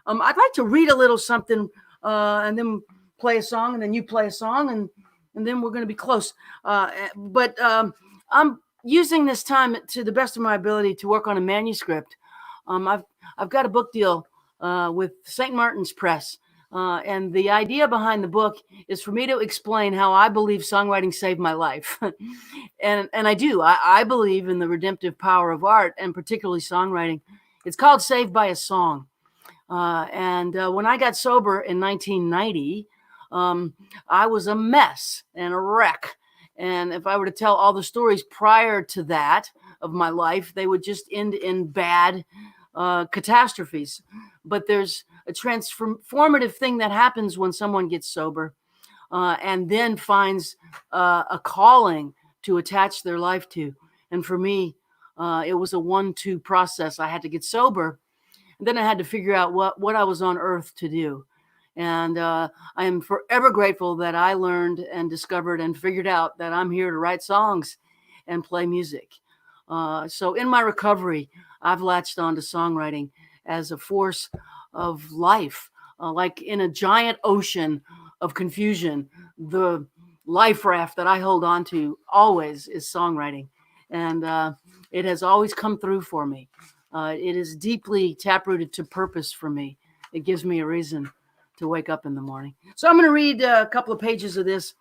I'd like to read a little something and then play a song, and then you play a song, and then we're going to be close. But I'm using this time to the best of my ability to work on a manuscript. I've got a book deal with St. Martin's Press. And the idea behind the book is for me to explain how I believe songwriting saved my life. and I do. I believe in the redemptive power of art, and particularly songwriting. It's called Saved by a Song. When I got sober in 1990, I was a mess and a wreck. And if I were to tell all the stories prior to that of my life, they would just end in bad catastrophes. But there's a transformative thing that happens when someone gets sober and then finds a calling to attach their life to. And for me, it was a 1-2 process. I had to get sober, and then I had to figure out what I was on earth to do. And I am forever grateful that I learned and discovered and figured out that I'm here to write songs and play music. So in my recovery, I've latched on to songwriting as a force of life. Like in a giant ocean of confusion, the life raft that I hold on to always is songwriting. And it has always come through for me. It is deeply taprooted to purpose for me. It gives me a reason to wake up in the morning. So I'm going to read a couple of pages of this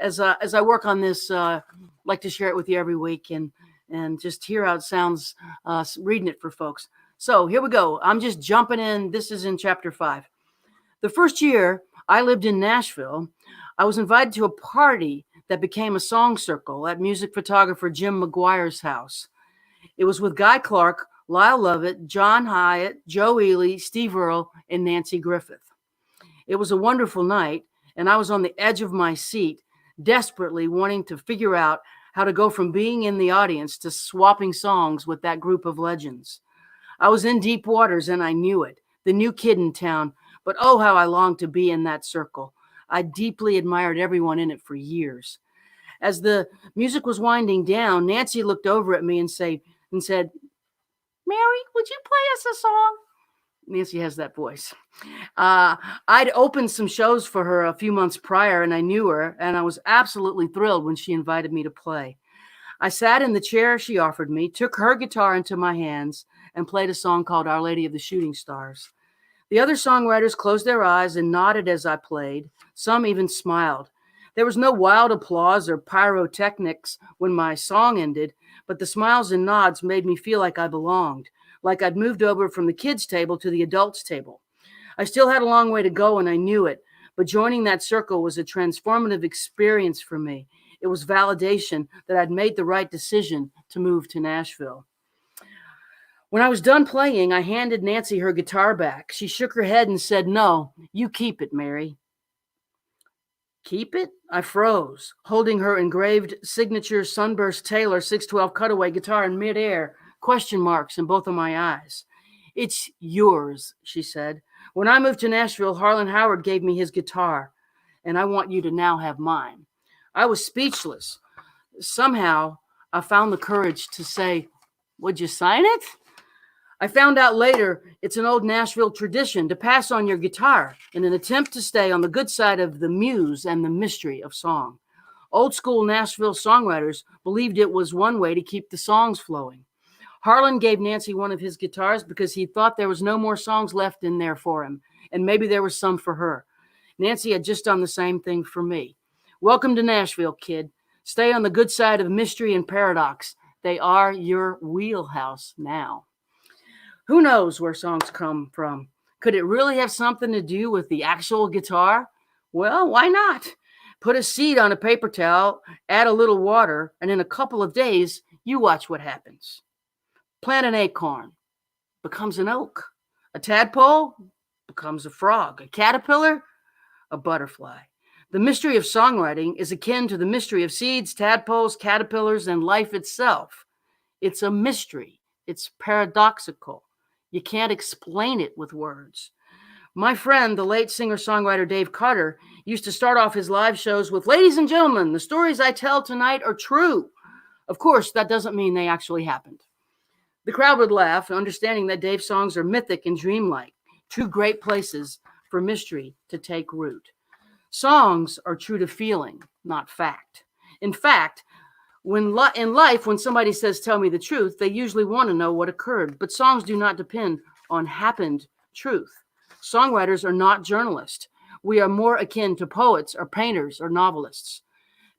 as I work on this. Like to share it with you every week and just hear how it sounds reading it for folks. So here we go. I'm just jumping in. This is in chapter 5. The first year I lived in Nashville, I was invited to a party that became a song circle at music photographer Jim McGuire's house. It was with Guy Clark, Lyle Lovett, John Hyatt, Joe Ely, Steve Earle, and Nancy Griffith. It was a wonderful night, and I was on the edge of my seat, desperately wanting to figure out how to go from being in the audience to swapping songs with that group of legends. I was in deep waters, and I knew it, the new kid in town, but oh, how I longed to be in that circle. I deeply admired everyone in it for years. As the music was winding down, Nancy looked over at me and said, "Mary, would you play us a song?" Nancy has that voice. I'd opened some shows for her a few months prior, and I knew her, and I was absolutely thrilled when she invited me to play. I sat in the chair she offered me, took her guitar into my hands, and played a song called Our Lady of the Shooting Stars. The other songwriters closed their eyes and nodded as I played. Some even smiled. There was no wild applause or pyrotechnics when my song ended, but the smiles and nods made me feel like I belonged, like I'd moved over from the kids' table to the adults' table. I still had a long way to go, and I knew it, but joining that circle was a transformative experience for me. It was validation that I'd made the right decision to move to Nashville. When I was done playing, I handed Nancy her guitar back. She shook her head and said, "No, you keep it, Mary." Keep it? I froze, holding her engraved signature Sunburst Taylor 612 cutaway guitar in midair, question marks in both of my eyes. "It's yours," she said. "When I moved to Nashville, Harlan Howard gave me his guitar, and I want you to now have mine." I was speechless. Somehow, I found the courage to say, "Would you sign it?" I found out later it's an old Nashville tradition to pass on your guitar in an attempt to stay on the good side of the muse and the mystery of song. Old school Nashville songwriters believed it was one way to keep the songs flowing. Harlan gave Nancy one of his guitars because he thought there was no more songs left in there for him, and maybe there was some for her. Nancy had just done the same thing for me. Welcome to Nashville, kid. Stay on the good side of mystery and paradox. They are your wheelhouse now. Who knows where songs come from? Could it really have something to do with the actual guitar? Well, why not? Put a seed on a paper towel, add a little water, and in a couple of days, you watch what happens. Plant an acorn, becomes an oak. A tadpole becomes a frog. A caterpillar, a butterfly. The mystery of songwriting is akin to the mystery of seeds, tadpoles, caterpillars, and life itself. It's a mystery. It's paradoxical. You can't explain it with words. My friend, the late singer-songwriter Dave Carter, used to start off his live shows with, "Ladies and gentlemen, the stories I tell tonight are true." Of course, that doesn't mean they actually happened. The crowd would laugh, understanding that Dave's songs are mythic and dreamlike, two great places for mystery to take root. Songs are true to feeling, not fact. In fact, in life, when somebody says, "Tell me the truth," they usually want to know what occurred. But songs do not depend on happened truth. Songwriters are not journalists. We are more akin to poets or painters or novelists.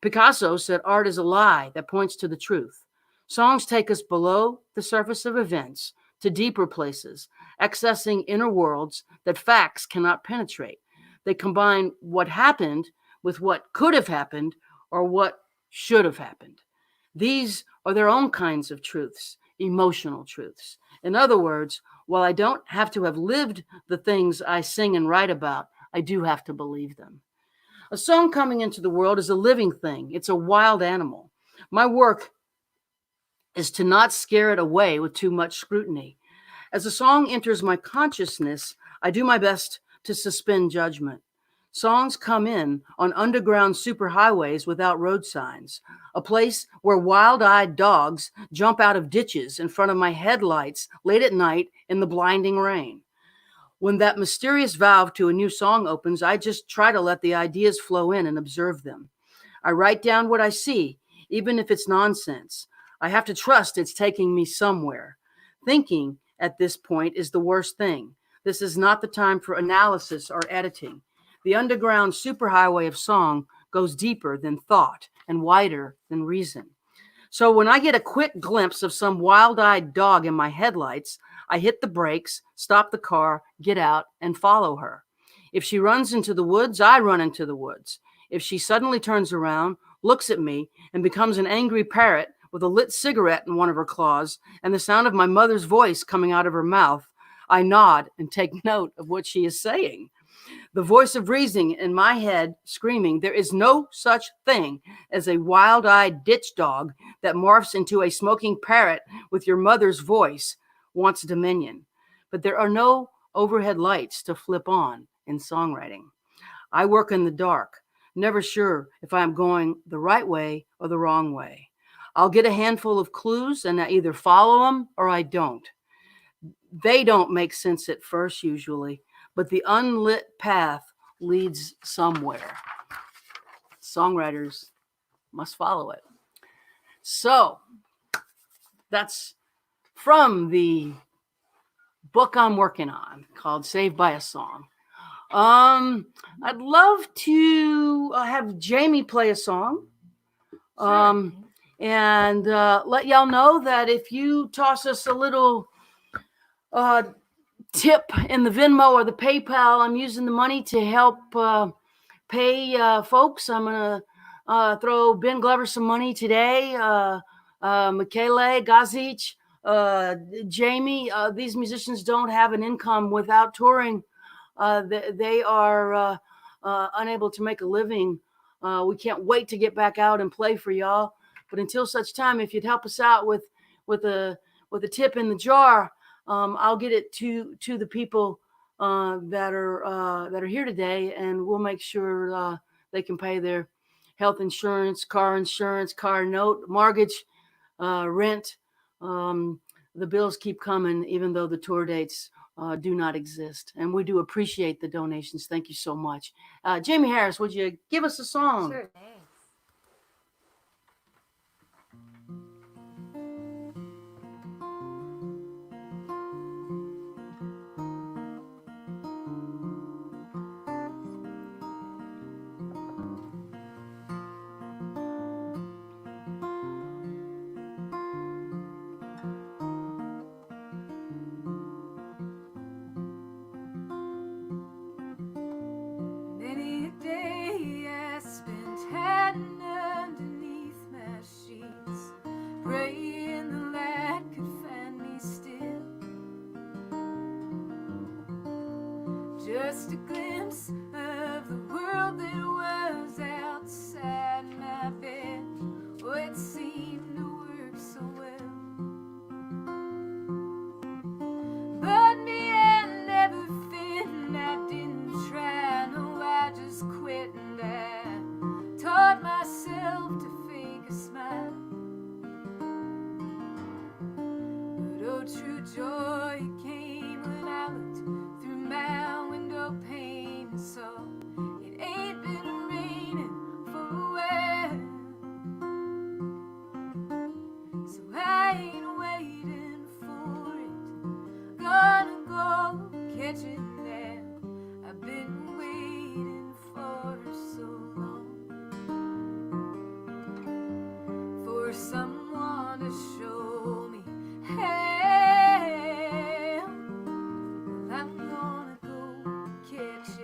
Picasso said art is a lie that points to the truth. Songs take us below the surface of events to deeper places, accessing inner worlds that facts cannot penetrate. They combine what happened with what could have happened or what should have happened. These are their own kinds of truths, emotional truths. In other words, while I don't have to have lived the things I sing and write about, I do have to believe them. A song coming into the world is a living thing. It's a wild animal. My work is to not scare it away with too much scrutiny. As a song enters my consciousness, I do my best to suspend judgment. Songs come in on underground superhighways without road signs, a place where wild-eyed dogs jump out of ditches in front of my headlights late at night in the blinding rain. When that mysterious valve to a new song opens, I just try to let the ideas flow in and observe them. I write down what I see, even if it's nonsense. I have to trust it's taking me somewhere. Thinking at this point is the worst thing. This is not the time for analysis or editing. The underground superhighway of song goes deeper than thought and wider than reason. So when I get a quick glimpse of some wild-eyed dog in my headlights, I hit the brakes, stop the car, get out, and follow her. If she runs into the woods, I run into the woods. If she suddenly turns around, looks at me, and becomes an angry parrot with a lit cigarette in one of her claws and the sound of my mother's voice coming out of her mouth, I nod and take note of what she is saying. The voice of reason in my head screaming, "There is no such thing as a wild-eyed ditch dog that morphs into a smoking parrot with your mother's voice," wants dominion. But there are no overhead lights to flip on in songwriting. I work in the dark, never sure if I am going the right way or the wrong way. I'll get a handful of clues and I either follow them or I don't. They don't make sense at first usually, but the unlit path leads somewhere. Songwriters must follow it. So that's from the book I'm working on called Saved by a Song. I'd love to have Jamie play a song. And let y'all know that if you toss us a little tip in the Venmo or the PayPal, I'm using the money to help pay folks. I'm going to throw Ben Glover some money today. Michaela, Gauthier, Jamie, these musicians don't have an income without touring. They are unable to make a living. We can't wait to get back out and play for y'all. But until such time, if you'd help us out with a tip in the jar, I'll get it to the people that are here today, and we'll make sure they can pay their health insurance, car note, mortgage, rent. The bills keep coming, even though the tour dates do not exist. And we do appreciate the donations. Thank you so much. Jamie Harris, would you give us a song? Sure, thanks. Many a day I spent someone to show me hey, well, I'm gonna go catch it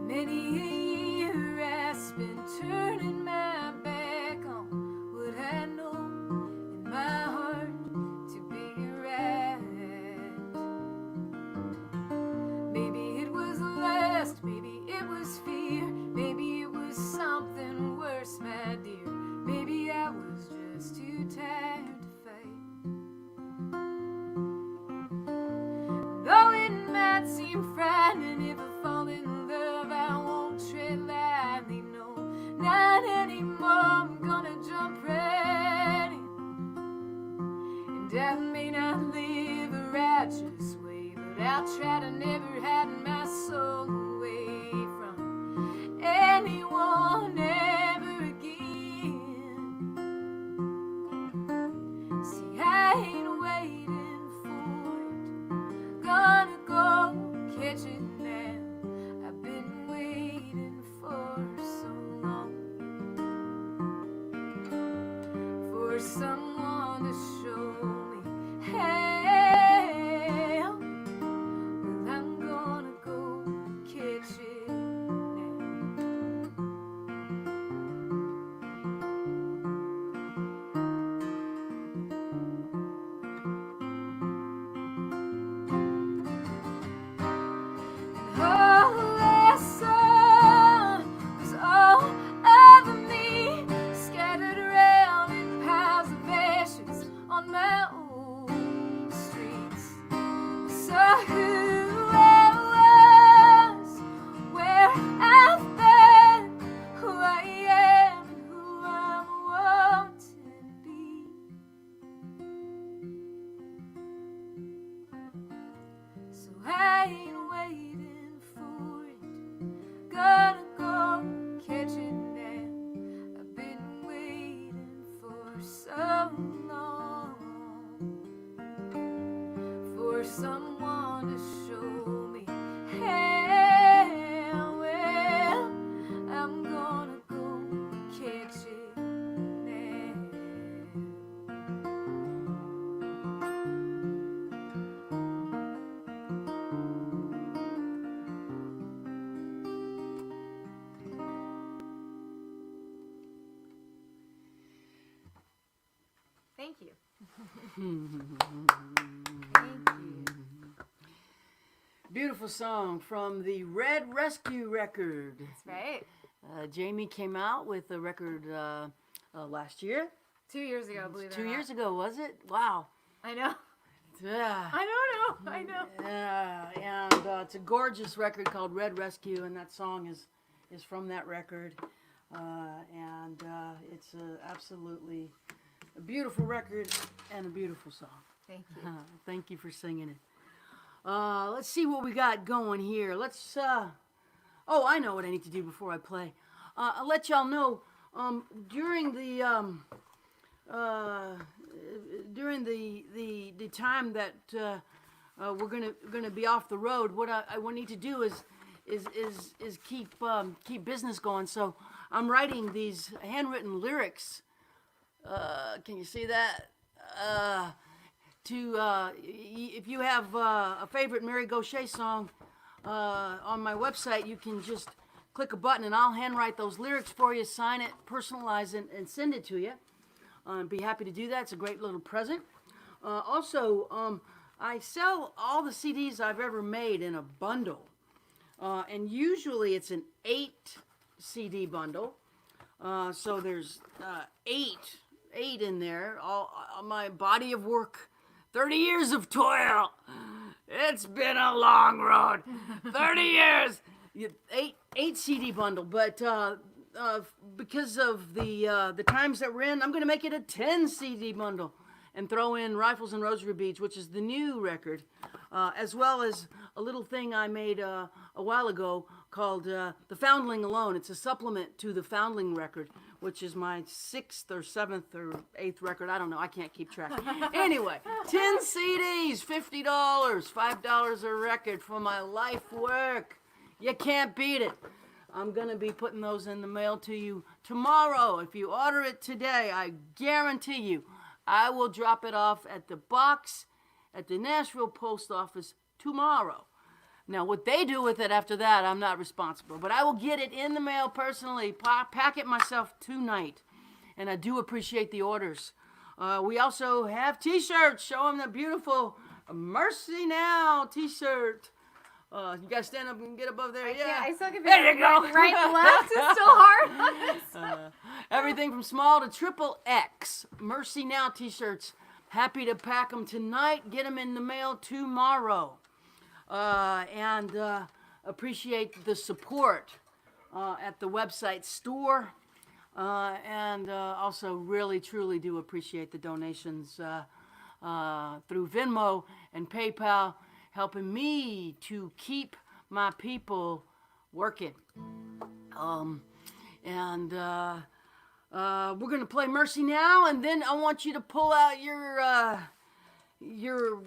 Many a year I spent turning my back on what I know in my heart to be right. Maybe it was lust, maybe it was fear, maybe it was something worse, my dear. Maybe I was just too tired to fight. Though it might seem frightening if I fall in love, I won't tread lightly, no, not anymore. I'm gonna jump right in. And I may not live a righteous way, but I'll try to never hide my soul away from anyone ever again. See, I ain't waiting for it, gonna go catch it now. I've been waiting for so long for someone to show me hey, well, I'm gonna go catch it all I saw was all of me scattered around in piles of ashes on my old streets. I saw who I was, where I've been, who I am, and who I'm wanting to be. So I ain't waiting for it, gonna go catch it now. I've been waiting for so long for someone to show me hey, well, I'm gonna go catch it now. Thank you. Thank you. Beautiful song from the Red Rescue record. That's right. Jamie came out with a record last year. 2 years ago, believe it or 2 not. years ago, was it? Wow. I know. Yeah. I don't know. I know. And it's a gorgeous record called Red Rescue, and that song is from that record. It's absolutely a beautiful record and a beautiful song. Thank you. Thank you for singing it. Let's see what we got going here. Let's. Oh, I know what I need to do before I play. I'll let y'all know during the time that we're gonna be off the road. What I need to do is keep business going. So I'm writing these handwritten lyrics. Can you see that? If you have a favorite Mary Gauthier song on my website, you can just click a button and I'll handwrite those lyrics for you, sign it, personalize it, and send it to you. I'd be happy to do that. It's a great little present. Also, I sell all the CDs I've ever made in a bundle. And usually it's an 8 CD bundle. So there's 8 in there. All my body of work, 30 years of toil. It's been a long road. 30 years. 8 CD bundle. But because of the times that we're in, I'm going to make it a 10 CD bundle. and throw in Rifles and Rosary Beads, which is the new record, as well as a little thing I made a while ago called The Foundling Alone. It's a supplement to the Foundling record, which is my 6th or 7th or 8th record. I don't know. I can't keep track. Anyway, 10 CDs, $50, $5 a record for my life work. You can't beat it. I'm going to be putting those in the mail to you tomorrow. If you order it today, I guarantee you, I will drop it off at the box at the Nashville Post Office tomorrow. Now, what they do with it after that, I'm not responsible. But I will get it in the mail personally, pack it myself tonight. And I do appreciate the orders. We also have T-shirts. Show them the beautiful Mercy Now T-shirt. You guys stand up and get above there. I suck at There you go. Right and left is still hard. Everything from small to triple X. Mercy Now T-shirts. Happy to pack them tonight. Get them in the mail tomorrow. And appreciate the support at the website store. And also really, truly do appreciate the donations through Venmo and PayPal, helping me to keep my people working. And we're going to play Mercy now, and then I want you to pull out your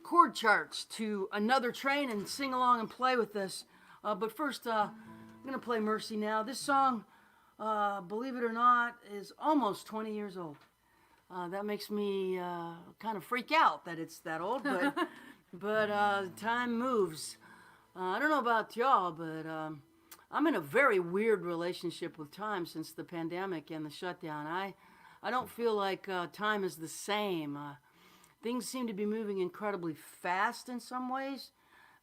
chord charts to Another Train and sing along and play with us. But first, I'm going to play Mercy Now. This song, believe it or not, is almost 20 years old. That makes me kind of freak out that it's that old, but time moves. I don't know about y'all, but I'm in a very weird relationship with time since the pandemic and the shutdown. I don't feel like time is the same. Things seem to be moving incredibly fast in some ways,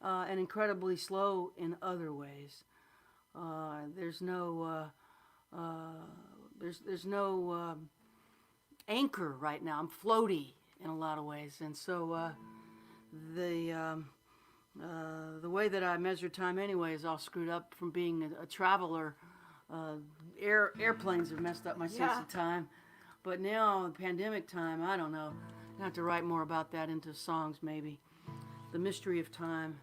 and incredibly slow in other ways. There's no anchor right now. I'm floaty in a lot of ways, and so the way that I measure time anyway is all screwed up from being a traveler. Airplanes have messed up my sense of time. But now, pandemic time, I don't know. I have to write more about that into songs, maybe. The mystery of time.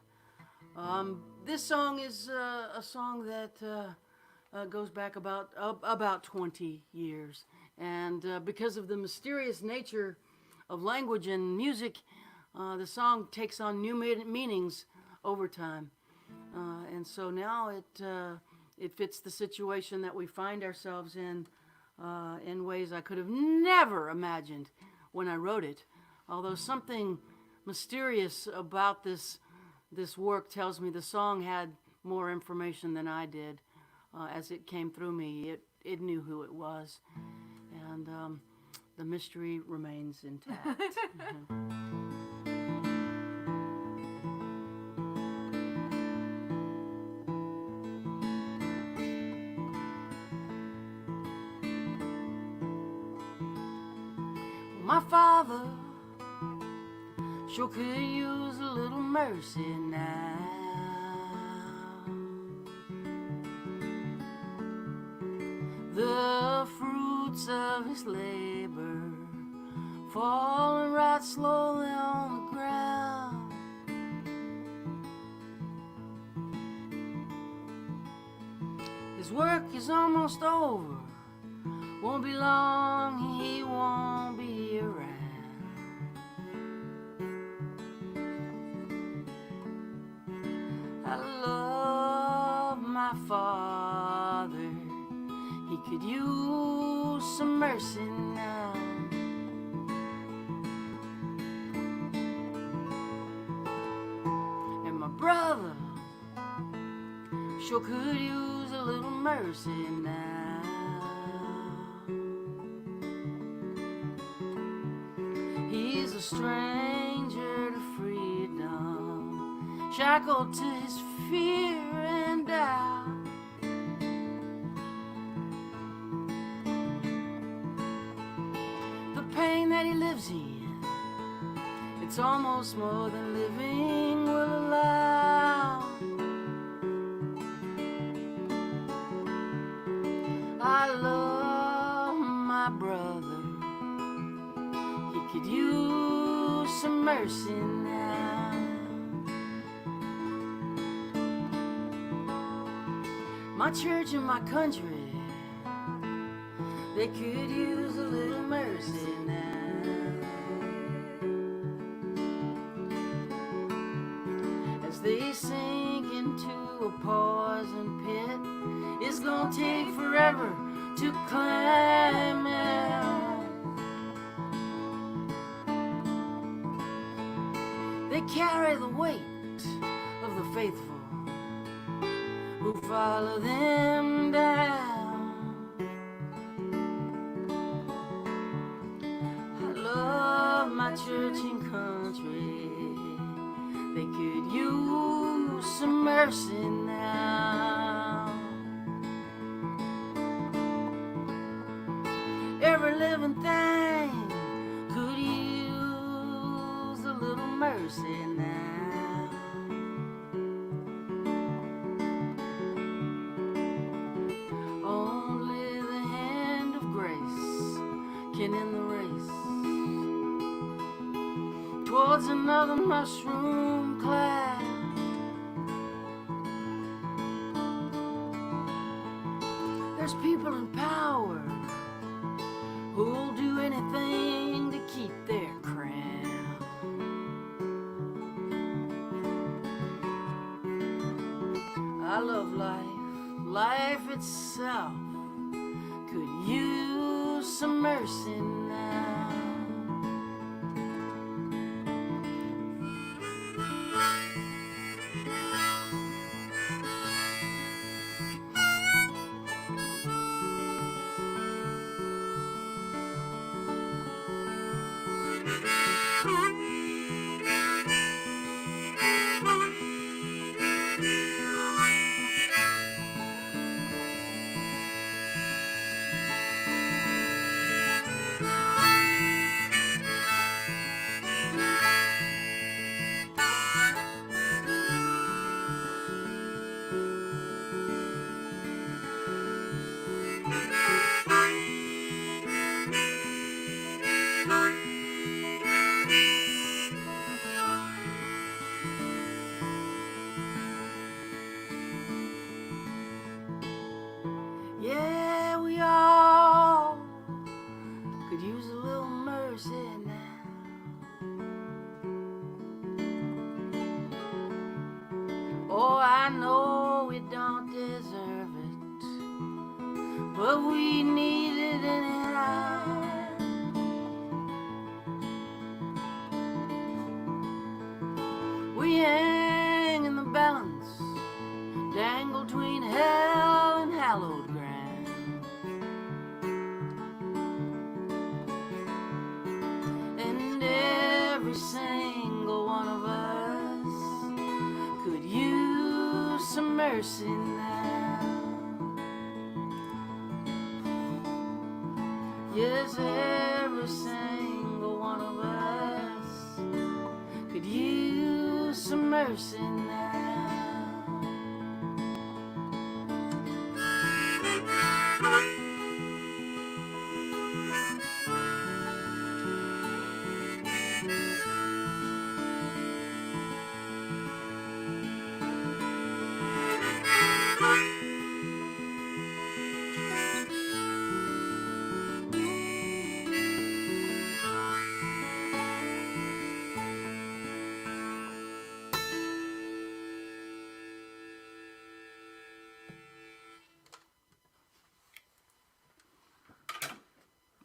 This song is a song that goes back about 20 years. And because of the mysterious nature of language and music, the song takes on new meanings over time. And so now it fits the situation that we find ourselves in ways I could have never imagined when I wrote it. Although something mysterious about this work tells me the song had more information than I did. As it came through me, it knew who it was. And the mystery remains intact. My father sure could use a little mercy now. The fruits of his labor falling right slowly on the ground. His work is almost over. Won't be long, he won't be around. I love my father. He could use some mercy now. And my brother sure could use a little mercy now. He's a stranger to freedom, shackled to his fear and doubt. The pain that he lives in, it's almost more than living will allow. I love my brother. could use some mercy now. My church and my country, they could use a little mercy now. As they sink into a poison pit, it's gonna take forever to climb out. They carry the weight of the faithful who follow them down. I love my church and country. They could use some mercy now. Every living thing could use a little mercy now. Only the hand of grace can end the race towards another mushroom cloud. There's people in power who'll do anything to keep their crown. I love life itself could use some mercy now. Yeah, we all could use a little mercy now. Oh, I know we don't deserve it, but we need it anyhow. We hang in the balance, dangle between hell and hallowed ground. And every single one of us could use some mercy now. Yes, every single one of us could use some mercy now.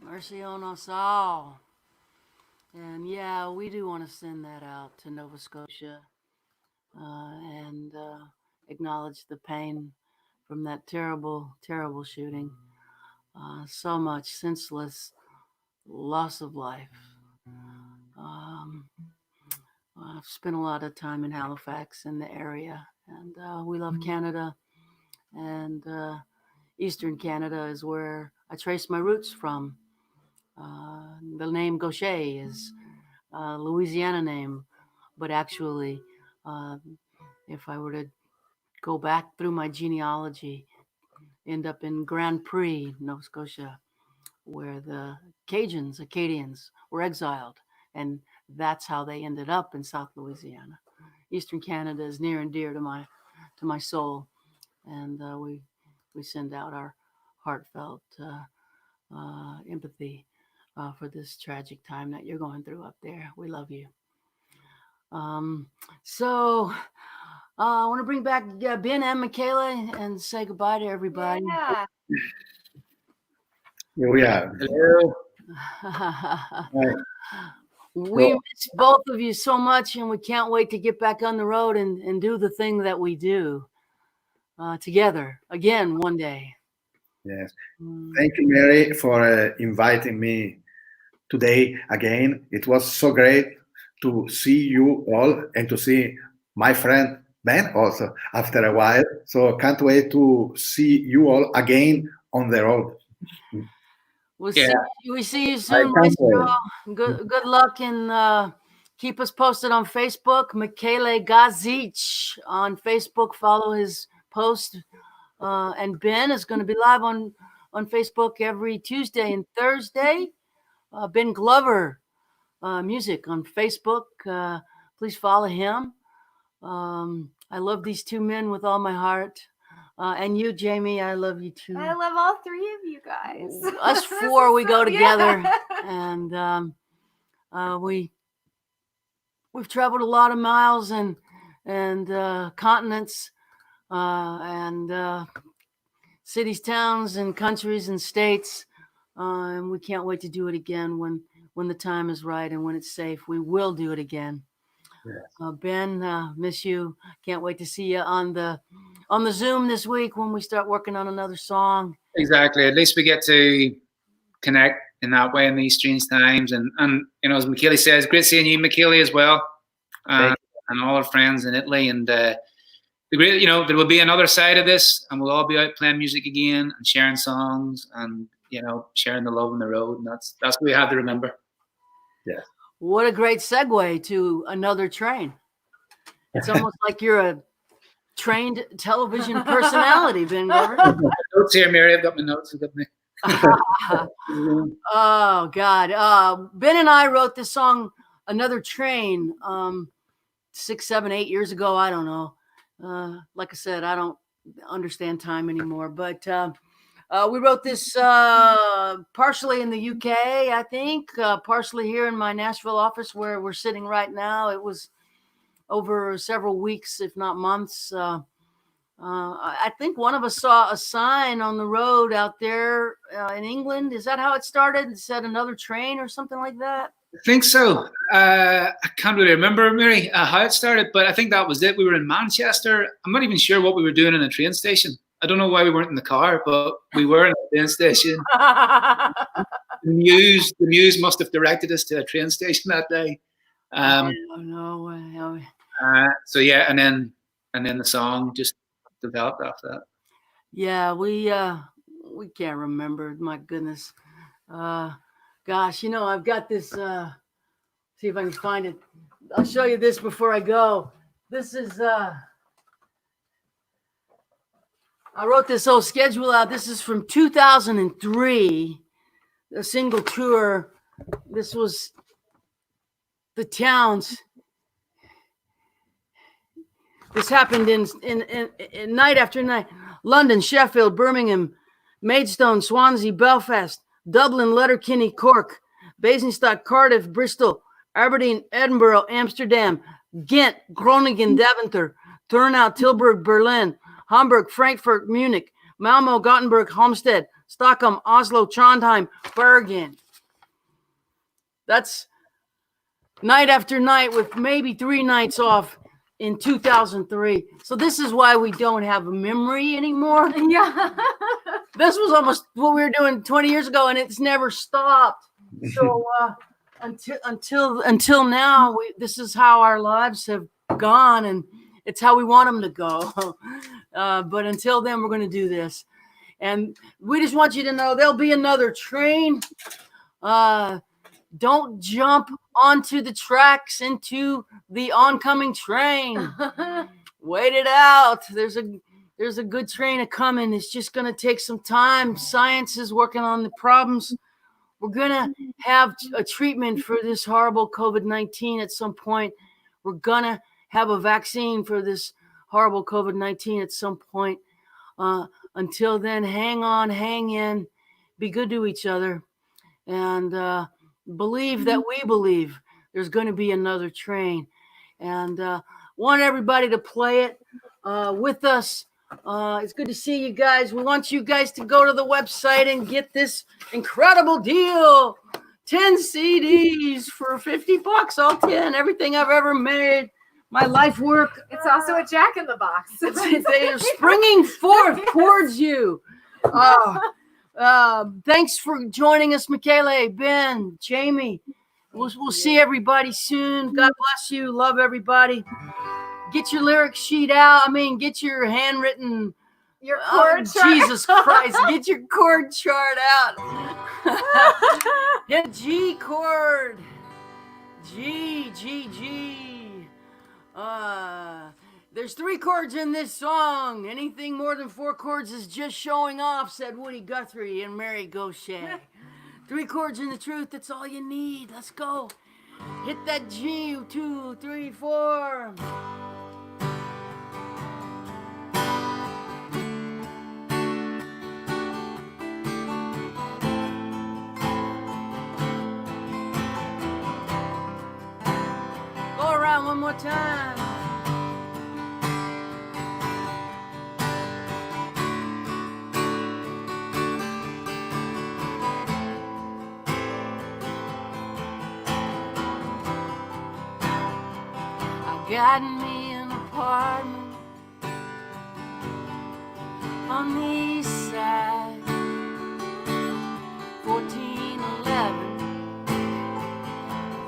Mercy on us all. And yeah, we do want to send that out to Nova Scotia and acknowledge the pain from that terrible, terrible shooting. So much senseless loss of life. Um, I've spent a lot of time in Halifax in the area, and we love Canada. And Eastern Canada is where I trace my roots from. The name Gauthier is a Louisiana name, but actually, if I were to go back through my genealogy, end up in Grand Prix, Nova Scotia, where the Acadians were exiled, and that's how they ended up in South Louisiana. Eastern Canada is near and dear to my soul, and we send out our heartfelt empathy for this tragic time that you're going through up there. We love you. So I want to bring back Ben and Michaela and say goodbye to everybody. Yeah. Here we are. Hello. Right. We miss both of you so much, and we can't wait to get back on the road and do the thing that we do together again one day. Yes. Thank you, Mary, for inviting me today again. It was so great to see you all and to see my friend Ben also after a while. So can't wait to see you all again on the road. We see you I soon, can't Maestro. wait. Good luck, and keep us posted on Facebook. Michaela Gauthier on Facebook. Follow his post. And Ben is going to be live on Facebook every Tuesday and Thursday. Ben Glover Music on Facebook. Please follow him. I love these two men with all my heart. And you, Jamie, I love you too. I love all three of you guys. Us four, we go together, and we've traveled a lot of miles and continents, and cities, towns, and countries and states, and we can't wait to do it again when the time is right and when it's safe. We will do it again. Yes. Ben, miss you. Can't wait to see you on the Zoom this week when we start working on another song. Exactly. At least we get to connect in that way in these strange times. And you know, as Michaela says, great seeing you, Michaela, as well, and all our friends in Italy. And the great, you know, there will be another side of this, and we'll all be out playing music again and sharing songs and, you know, sharing the love on the road. And that's what we have to remember. Yes. What a great segue to another train. It's almost like you're a trained television personality, Ben Glover. Notes here, Mary. I've got my notes. I've got my... Oh, God. Ben and I wrote this song, Another Train, 6, 7, 8 years ago. I don't know. Like I said, I don't understand time anymore. But we wrote this partially in the UK, I think, partially here in my Nashville office where we're sitting right now. It was over several weeks, if not months. I think one of us saw a sign on the road out there in England. Is that how it started? It said another train or something like that? I think so. I can't really remember, Mary, how it started, but I think that was it. We were in Manchester. I'm not even sure what we were doing in a train station. I don't know why we weren't in the car, but we were in a train station. The Muse must have directed us to a train station that day. So yeah, and then the song just developed after that. Yeah, we can't remember. My goodness. Gosh, you know, I've got this. See if I can find it. I'll show you this before I go. This is. I wrote this whole schedule out. This is from 2003, a single tour. This was the towns. This happened in night after night. London, Sheffield, Birmingham, Maidstone, Swansea, Belfast, Dublin, Letterkenny, Cork, Basingstoke, Cardiff, Bristol, Aberdeen, Edinburgh, Amsterdam, Ghent, Groningen, Deventer, Turnhout, Tilburg, Berlin, Hamburg, Frankfurt, Munich, Malmo, Gothenburg, Halmstad, Stockholm, Oslo, Trondheim, Bergen. That's night after night with maybe 3 nights off in 2003. So this is why we don't have a memory anymore. Yeah. This was almost what we were doing 20 years ago, and it's never stopped. So until now, this is how our lives have gone, and it's how we want them to go. But until then, we're going to do this. And we just want you to know there'll be another train. Don't jump onto the tracks into the oncoming train. Wait it out. There's a good train a coming. It's just going to take some time. Science is working on the problems We're going to have a treatment for this horrible COVID-19 at some point. We're going to have a vaccine for this horrible COVID-19 at some point. Until then, hang on, hang in, be good to each other, and believe that we believe there's going to be another train. And want everybody to play it with us. It's good to see you guys. We want you guys to go to the website and get this incredible deal. 10 CDs for $50, all 10, everything I've ever made. My life work. It's also a Jack in the Box. They are springing forth towards you. Thanks for joining us, Michaela, Ben, Jamie. We'll see everybody soon. God bless you. Love everybody. Get your lyric sheet out. I mean, get your handwritten. Your chord chart. Jesus Christ. Get your chord chart out. Hit G chord. G, G, G. There's 3 chords in this song. Anything more than 4 chords is just showing off, said Woody Guthrie and Mary Gauthier. 3 chords in the truth, that's all you need. Let's go. Hit that G, 2, 3, 4. Go around one more time. Got me an apartment on the east side, 1411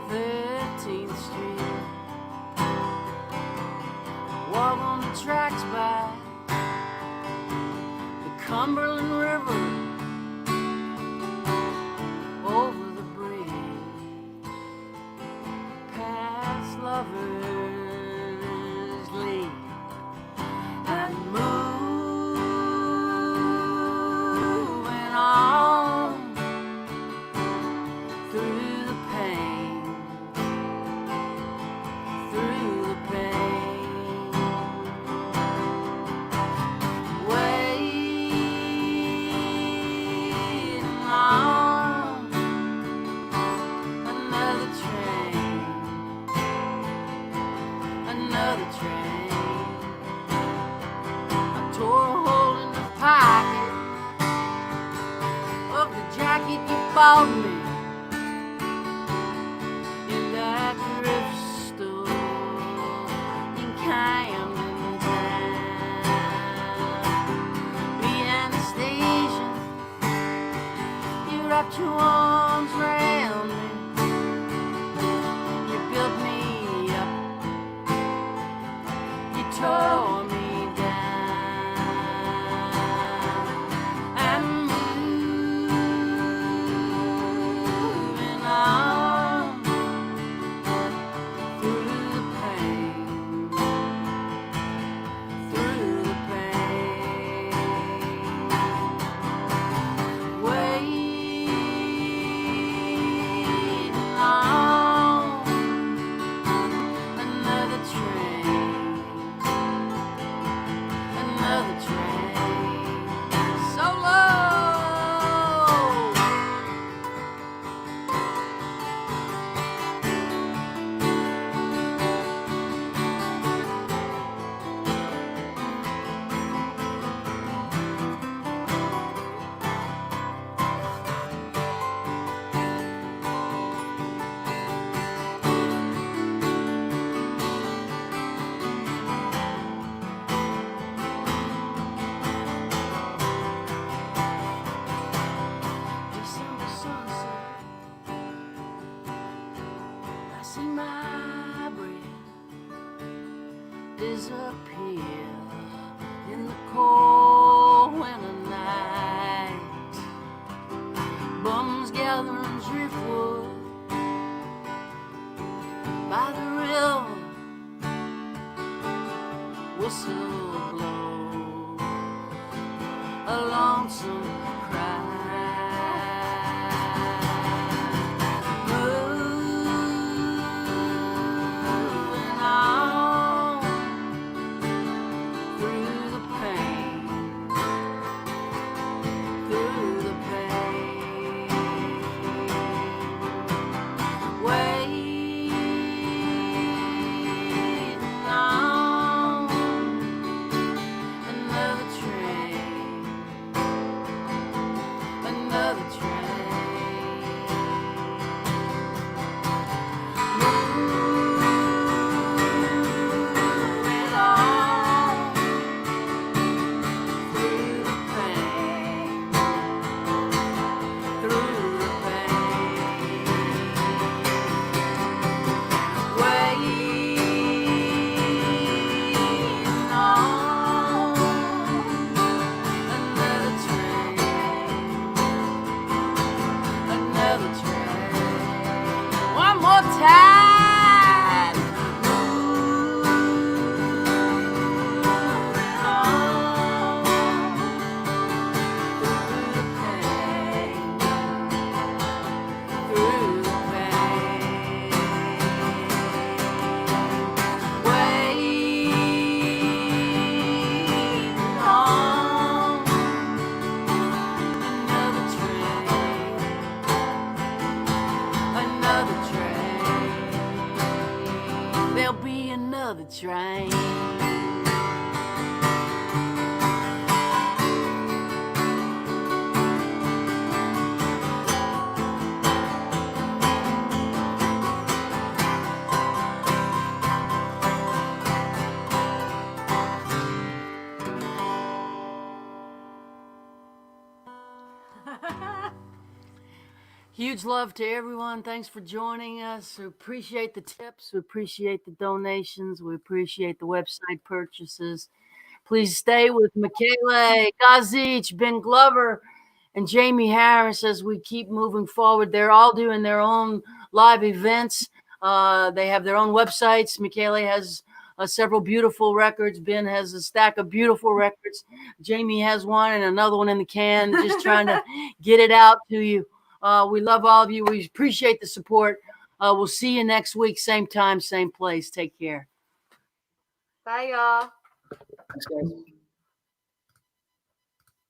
13th Street. Walk on the tracks by the Cumberland River, over the bridge, past Lovers and moving on through the pain, through the pain, waiting on another train, another train. Tore a hole in the pocket of the jacket you bought me in that thrift store in Camden Town. Behind the station, you wrapped your arms around me, you built me up, you tore me. Disappear in the cold winter night. Bums gathering driftwood by the river, whistle blow, a lonesome cry. there'll be another train. Huge love to everyone. Thanks for joining us. We appreciate the tips. We appreciate the donations. We appreciate the website purchases. Please stay with Michaela, Gauthier, Ben Glover, and Jamie Harris as we keep moving forward. They're all doing their own live events. They have their own websites. Michaela has several beautiful records. Ben has a stack of beautiful records. Jamie has one and another one in the can, just trying to get it out to you. We love all of you. We appreciate the support. We'll see you next week, same time, same place. Take care. Bye, y'all. Thanks, guys.